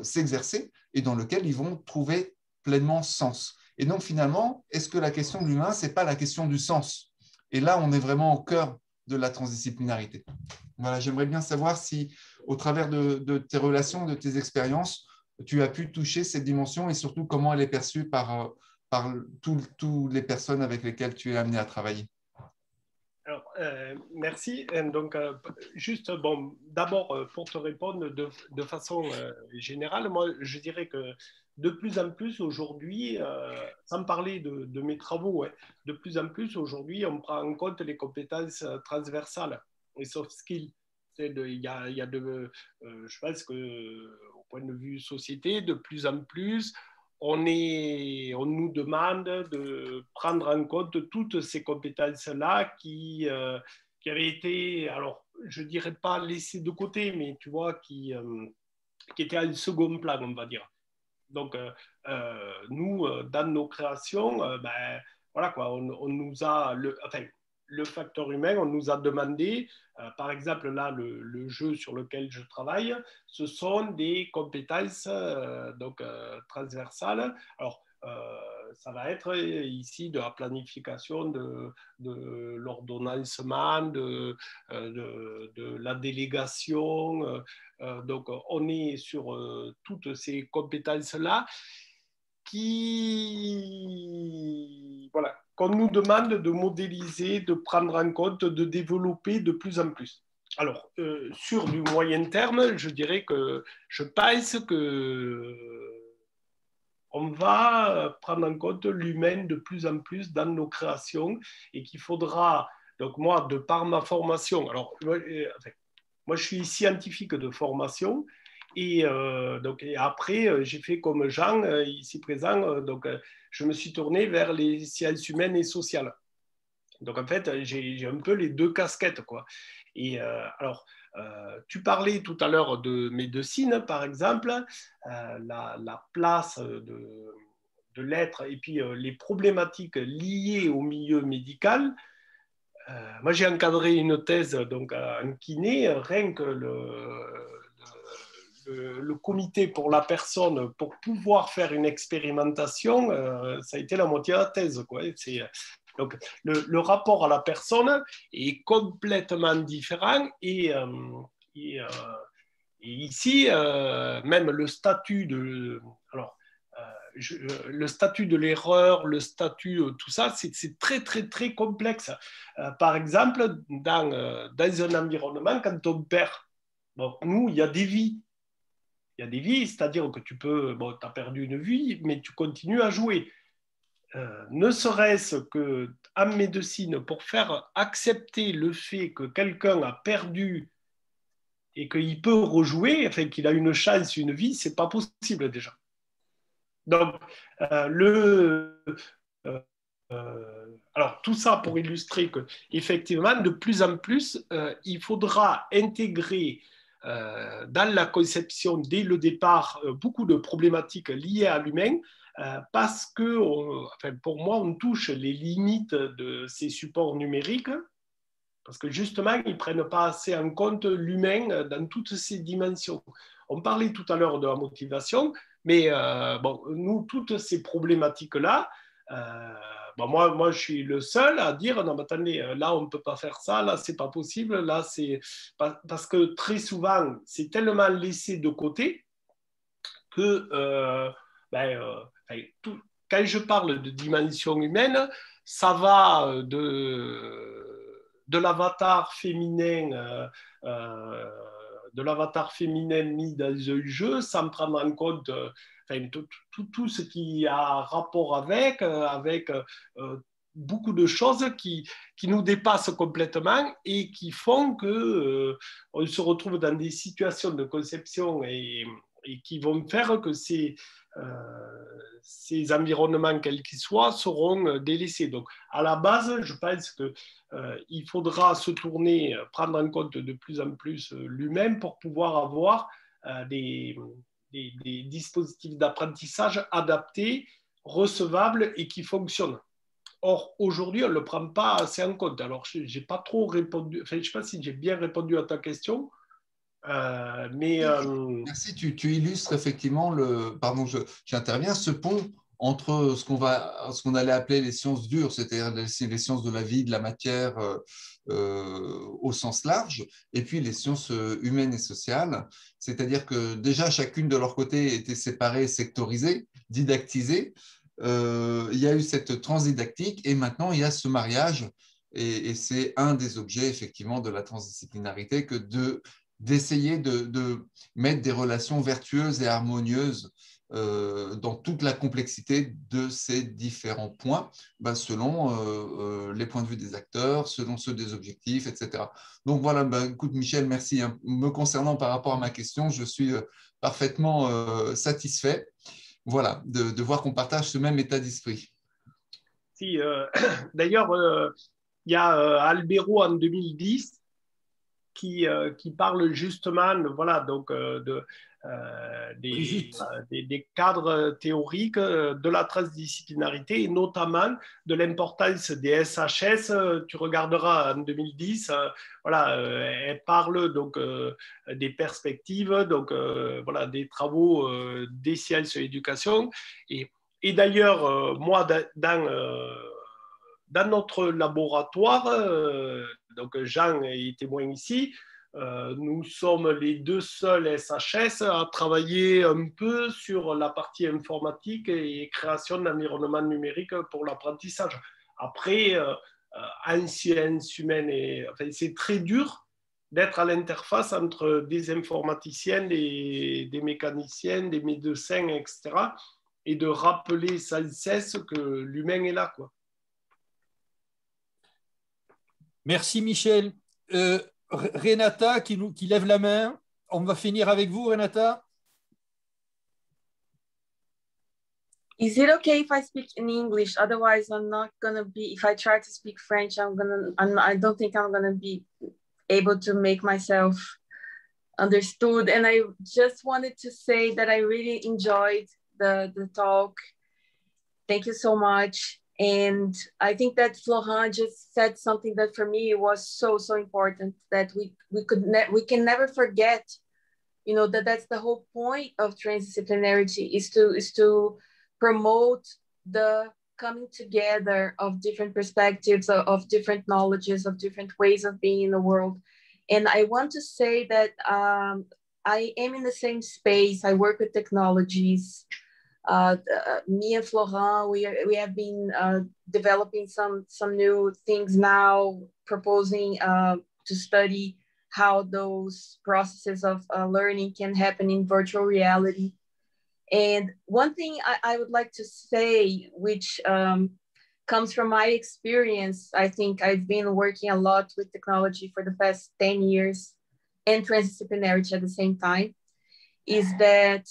s'exercer et dans lequel ils vont trouver pleinement sens. Et donc, finalement, est-ce que la question de l'humain, ce n'est pas la question du sens? Et là, on est vraiment au cœur de la transdisciplinarité. Voilà, j'aimerais bien savoir si, au travers de tes relations, de tes expériences, tu as pu toucher cette dimension et surtout comment elle est perçue par toutes les personnes avec lesquelles tu es amené à travailler. Alors, merci. Donc, juste, bon, d'abord, pour te répondre de façon générale, moi, je dirais que de plus en plus aujourd'hui, sans parler de mes travaux, ouais, de plus en plus aujourd'hui, on prend en compte les compétences transversales, les soft skills. Il y a je pense qu'au point de vue société, de plus en plus, on nous demande de prendre en compte toutes ces compétences-là qui avaient été, alors je ne dirais pas laissées de côté, mais tu vois, qui étaient en second plan, on va dire. Donc, nous, dans nos créations, ben, voilà quoi, on nous a, le facteur humain, on nous a demandé, par exemple, là, le jeu sur lequel je travaille, ce sont des compétences transversales. Alors, ça va être ici de la planification, de l'ordonnancement, de la délégation. Donc, on est sur toutes ces compétences-là voilà, qu'on nous demande de modéliser, de prendre en compte, de développer de plus en plus. Alors, sur du moyen terme, je dirais que je pense que on va prendre en compte l'humain de plus en plus dans nos créations et qu'il faudra, donc moi, de par ma formation, alors, moi je suis scientifique de formation, et après, j'ai fait comme Jean, ici présent, donc je me suis tourné vers les sciences humaines et sociales. Donc, en fait, j'ai un peu les deux casquettes, quoi. Et alors, tu parlais tout à l'heure de médecine, par exemple, la place de l'être et puis les problématiques liées au milieu médical. Moi, j'ai encadré une thèse donc, en kiné, rien que le comité pour la personne, pour pouvoir faire une expérimentation, ça a été la moitié de la thèse, quoi. Donc, le rapport à la personne est complètement différent et, et ici, même le statut de... Alors, le statut de l'erreur, le statut, tout ça, c'est très, très, très complexe. Par exemple, dans un environnement, quand on perd, bon, nous, il y a des vies. Il y a des vies, c'est-à-dire que tu peux, bon, tu as perdu une vie, mais tu continues à jouer. Ne serait-ce qu'en médecine, pour faire accepter le fait que quelqu'un a perdu et qu'il peut rejouer, enfin qu'il a une chance, une vie, c'est pas possible déjà. Donc, alors tout ça pour illustrer que effectivement, de plus en plus, il faudra intégrer dans la conception dès le départ beaucoup de problématiques liées à l'humain. Parce que, enfin, pour moi, on touche les limites de ces supports numériques, parce que justement, ils ne prennent pas assez en compte l'humain dans toutes ses dimensions. On parlait tout à l'heure de la motivation, mais bon, nous, toutes ces problématiques-là, bon, moi, je suis le seul à dire, non, mais attendez, là, on ne peut pas faire ça, là, ce n'est pas possible, là, c'est... Parce que très souvent, c'est tellement laissé de côté que... quand je parle de dimension humaine, ça va de l'avatar féminin, mis dans un jeu, sans prendre en compte tout ce qui a rapport avec beaucoup de choses qui nous dépassent complètement et qui font que on se retrouve dans des situations de conception et qui vont faire que ces environnements, quels qu'ils soient, seront délaissés. Donc, à la base, je pense qu'il faudra se tourner, prendre en compte de plus en plus l'humain pour pouvoir avoir des dispositifs d'apprentissage adaptés, recevables et qui fonctionnent. Or, aujourd'hui, on ne le prend pas assez en compte. Alors, je n'ai pas trop répondu, enfin, je ne sais pas si j'ai bien répondu à ta question. Merci, tu illustres effectivement j'interviens, ce pont entre ce qu'on allait appeler les sciences dures, c'est-à-dire les sciences de la vie, de la matière au sens large, et puis les sciences humaines et sociales, c'est-à-dire que déjà chacune de leur côté était séparée, sectorisée, didactisée. Il y a eu cette transdidactique et maintenant il y a ce mariage et c'est un des objets effectivement de la transdisciplinarité que d'essayer de mettre des relations vertueuses et harmonieuses dans toute la complexité de ces différents points, selon les points de vue des acteurs, selon ceux des objectifs, etc. Donc voilà, écoute Michel, merci. Me concernant par rapport à ma question, je suis parfaitement satisfait, voilà, de voir qu'on partage ce même état d'esprit. Si, d'ailleurs, il y a Albero en 2010 qui parle justement voilà, donc, des cadres théoriques de la transdisciplinarité et notamment de l'importance des SHS. Tu regarderas en 2010, voilà, elle parle donc des perspectives, donc voilà, des travaux des sciences et l'éducation. Et d'ailleurs, moi, dans notre laboratoire, donc Jean est témoin ici, nous sommes les deux seuls SHS à travailler un peu sur la partie informatique et création d'environnement numérique pour l'apprentissage. Après, en sciences humaines, enfin, c'est très dur d'être à l'interface entre des informaticiens, des mécaniciens, des médecins, etc., et de rappeler sans cesse que l'humain est là, quoi. Merci Michel. Renata qui lève la main. On va finir avec vous, Renata. Is it okay if I speak in English? Otherwise, I'm not gonna be. If I try to speak French, I don't think I'm gonna be able to make myself understood. And I just wanted to say that I really enjoyed the talk. Thank you so much. And I think that Florent just said something that for me was so important, that we can never forget, you know, that's the whole point of transdisciplinarity, is to promote the coming together of different perspectives, of different knowledges, of different ways of being in the world. And I want to say that I am in the same space. I work with technologies. Me and Florent, we have been developing some new things now, proposing to study how those processes of learning can happen in virtual reality. And one thing I would like to say, which comes from my experience, I think I've been working a lot with technology for the past 10 years and transdisciplinarity at the same time, is that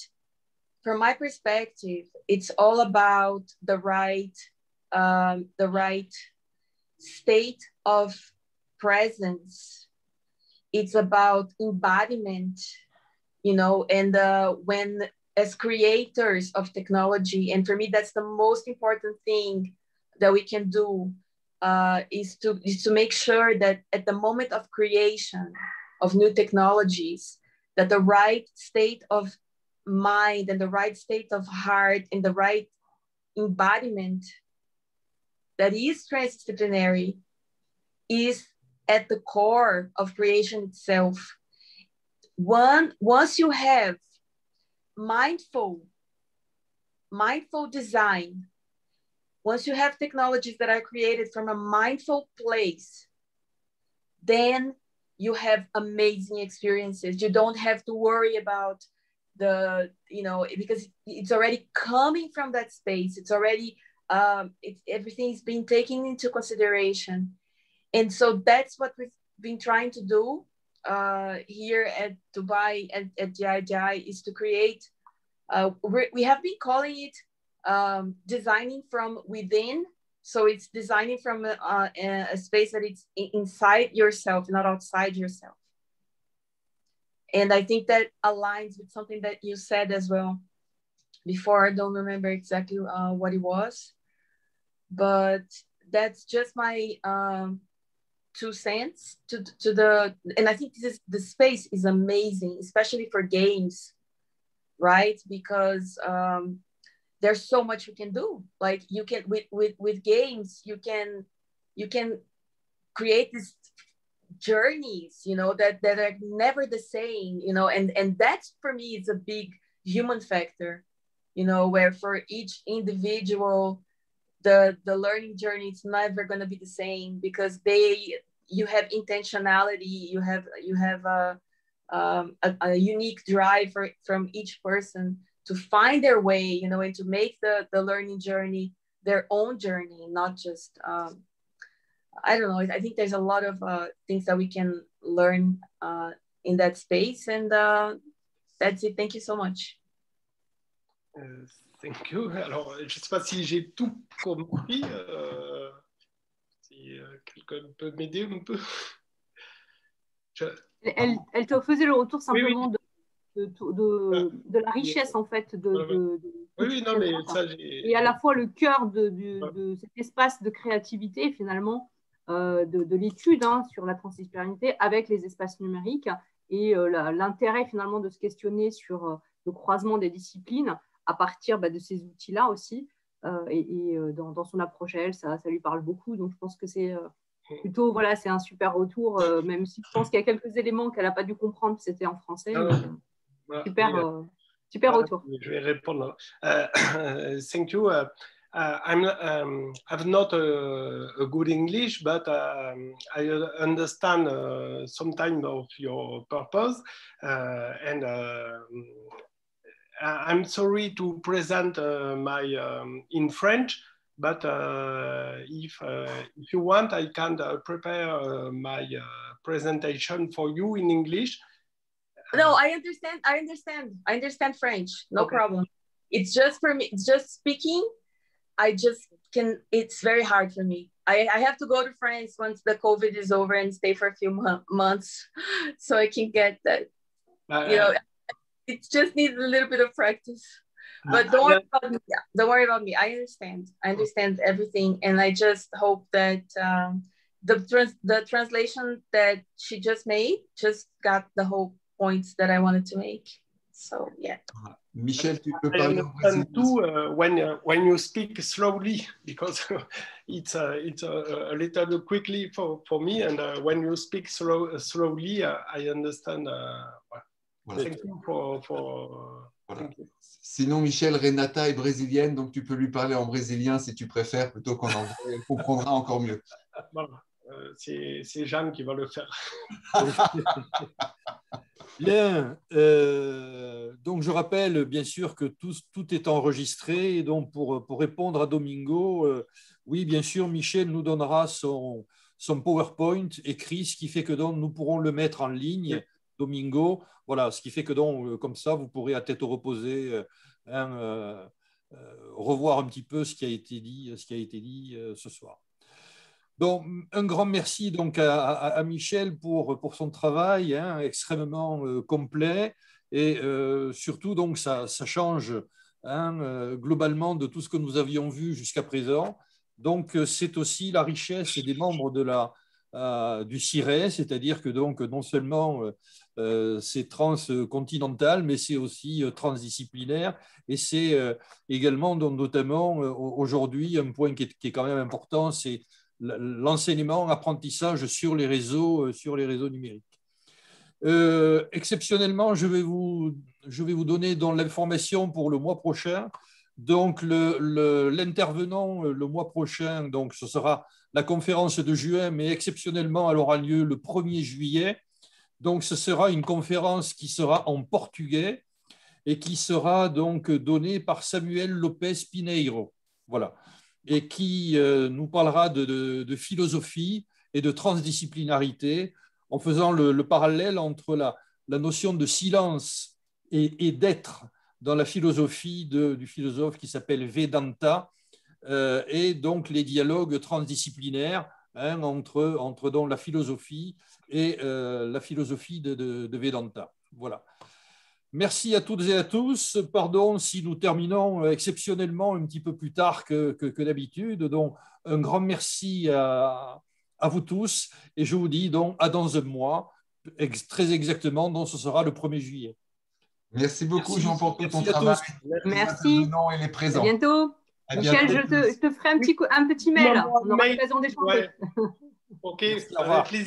from my perspective, it's all about the right state of presence. It's about embodiment, you know, and when, as creators of technology, and for me, that's the most important thing that we can do, is to make sure that at the moment of creation of new technologies, that the right state of mind and the right state of heart and the right embodiment that is transdisciplinary is at the core of creation itself. Once you have mindful design, once you have technologies that are created from a mindful place, then you have amazing experiences. You don't have to worry about because it's already coming from that space. It's already, everything's been taken into consideration. And so that's what we've been trying to do here at Dubai, at GIGI, is to create, we have been calling it designing from within. So it's designing from a space that it's inside yourself, not outside yourself. And I think that aligns with something that you said as well before. I don't remember exactly what it was, but that's just my 2 cents to and I think the space is amazing, especially for games, right? Because there's so much you can do. Like you can, with games, you can create these journeys, you know, that are never the same, you know, and that's, for me, it's a big human factor, you know, where for each individual, the learning journey is never going to be the same, because you have intentionality, you have a unique drive from each person to find their way, you know, and to make the learning journey their own journey, not just I don't know. I think there's a lot of things that we can learn in that space, and that's it. Thank you so much. Thank you. Alors, je ne sais pas si j'ai tout compris. Si quelqu'un peut m'aider un peu. Elle te faisait le retour simplement oui. de la richesse, en fait. Oui, non, mais ça, et à la fois le cœur de cet espace de créativité, finalement, de l'étude sur la transdisciplinarité avec les espaces numériques, et l'intérêt finalement de se questionner sur le croisement des disciplines à partir de ces outils-là aussi, et dans son approche à elle, ça lui parle beaucoup. Donc je pense que c'est plutôt, voilà, c'est un super retour, même si je pense qu'il y a quelques éléments qu'elle n'a pas dû comprendre, c'était en français. Super retour. Je vais répondre. Thank you. I've not a good English, but I understand sometimes of your purpose, and I'm sorry to present my in French, but if you want, I can prepare my presentation for you in English. No, I understand French. No problem. it's just for me, just speaking, it's very hard for me. I have to go to France once the COVID is over and stay for a few months so I can get that, it just needs a little bit of practice. But don't worry about me. Don't worry about me. I understand everything. And I just hope that the translation that she just made just got the whole points that I wanted to make. So, yeah. Michel, tu peux parler en brésilien too, when you speak slowly, because it's a little quickly for me, and when you speak slowly, I understand. Voilà. Thank you for voilà. Thank you. Sinon, Michel, Renata est brésilienne, donc tu peux lui parler en brésilien si tu préfères, plutôt qu'en anglais. Elle comprendra encore mieux. Voilà. C'est Jeanne qui va le faire. Bien. Donc, je rappelle bien sûr que tout est enregistré. Et donc, pour répondre à Domingo, oui, bien sûr, Michel nous donnera son PowerPoint écrit, ce qui fait que donc, nous pourrons le mettre en ligne, Domingo. Voilà, ce qui fait que donc, comme ça, vous pourrez à tête reposée revoir un petit peu ce qui a été dit ce soir. Donc, un grand merci donc à Michel pour son travail extrêmement complet et surtout donc ça change globalement de tout ce que nous avions vu jusqu'à présent. Donc, c'est aussi la richesse des membres du CIRE, c'est-à-dire que donc non seulement c'est transcontinental, mais c'est aussi transdisciplinaire et c'est également donc, notamment aujourd'hui un point qui est quand même important, c'est l'enseignement, l'apprentissage sur les réseaux numériques. Exceptionnellement, je vais vous donner l'information pour le mois prochain. Donc, l'intervenant le mois prochain, donc, ce sera la conférence de juin, mais exceptionnellement, elle aura lieu le 1er juillet. Donc, ce sera une conférence qui sera en portugais et qui sera donc donnée par Samuel Lopez Pineiro. Voilà. Et qui nous parlera de philosophie et de transdisciplinarité en faisant le parallèle entre la notion de silence et d'être dans la philosophie du philosophe qui s'appelle Vedanta et donc les dialogues transdisciplinaires entre donc la philosophie et la philosophie de Vedanta. Voilà. Merci à toutes et à tous. Pardon si nous terminons exceptionnellement un petit peu plus tard que d'habitude. Donc, un grand merci à vous tous. Et je vous dis donc à dans un mois, très exactement, donc ce sera le 1er juillet. Merci beaucoup, Jean, pour tout ton travail. Merci. Et les présents. À bientôt. Michel, je te ferai un petit mail. On aura l'occasion d'échanger. Ouais. Ok, avec plaisir.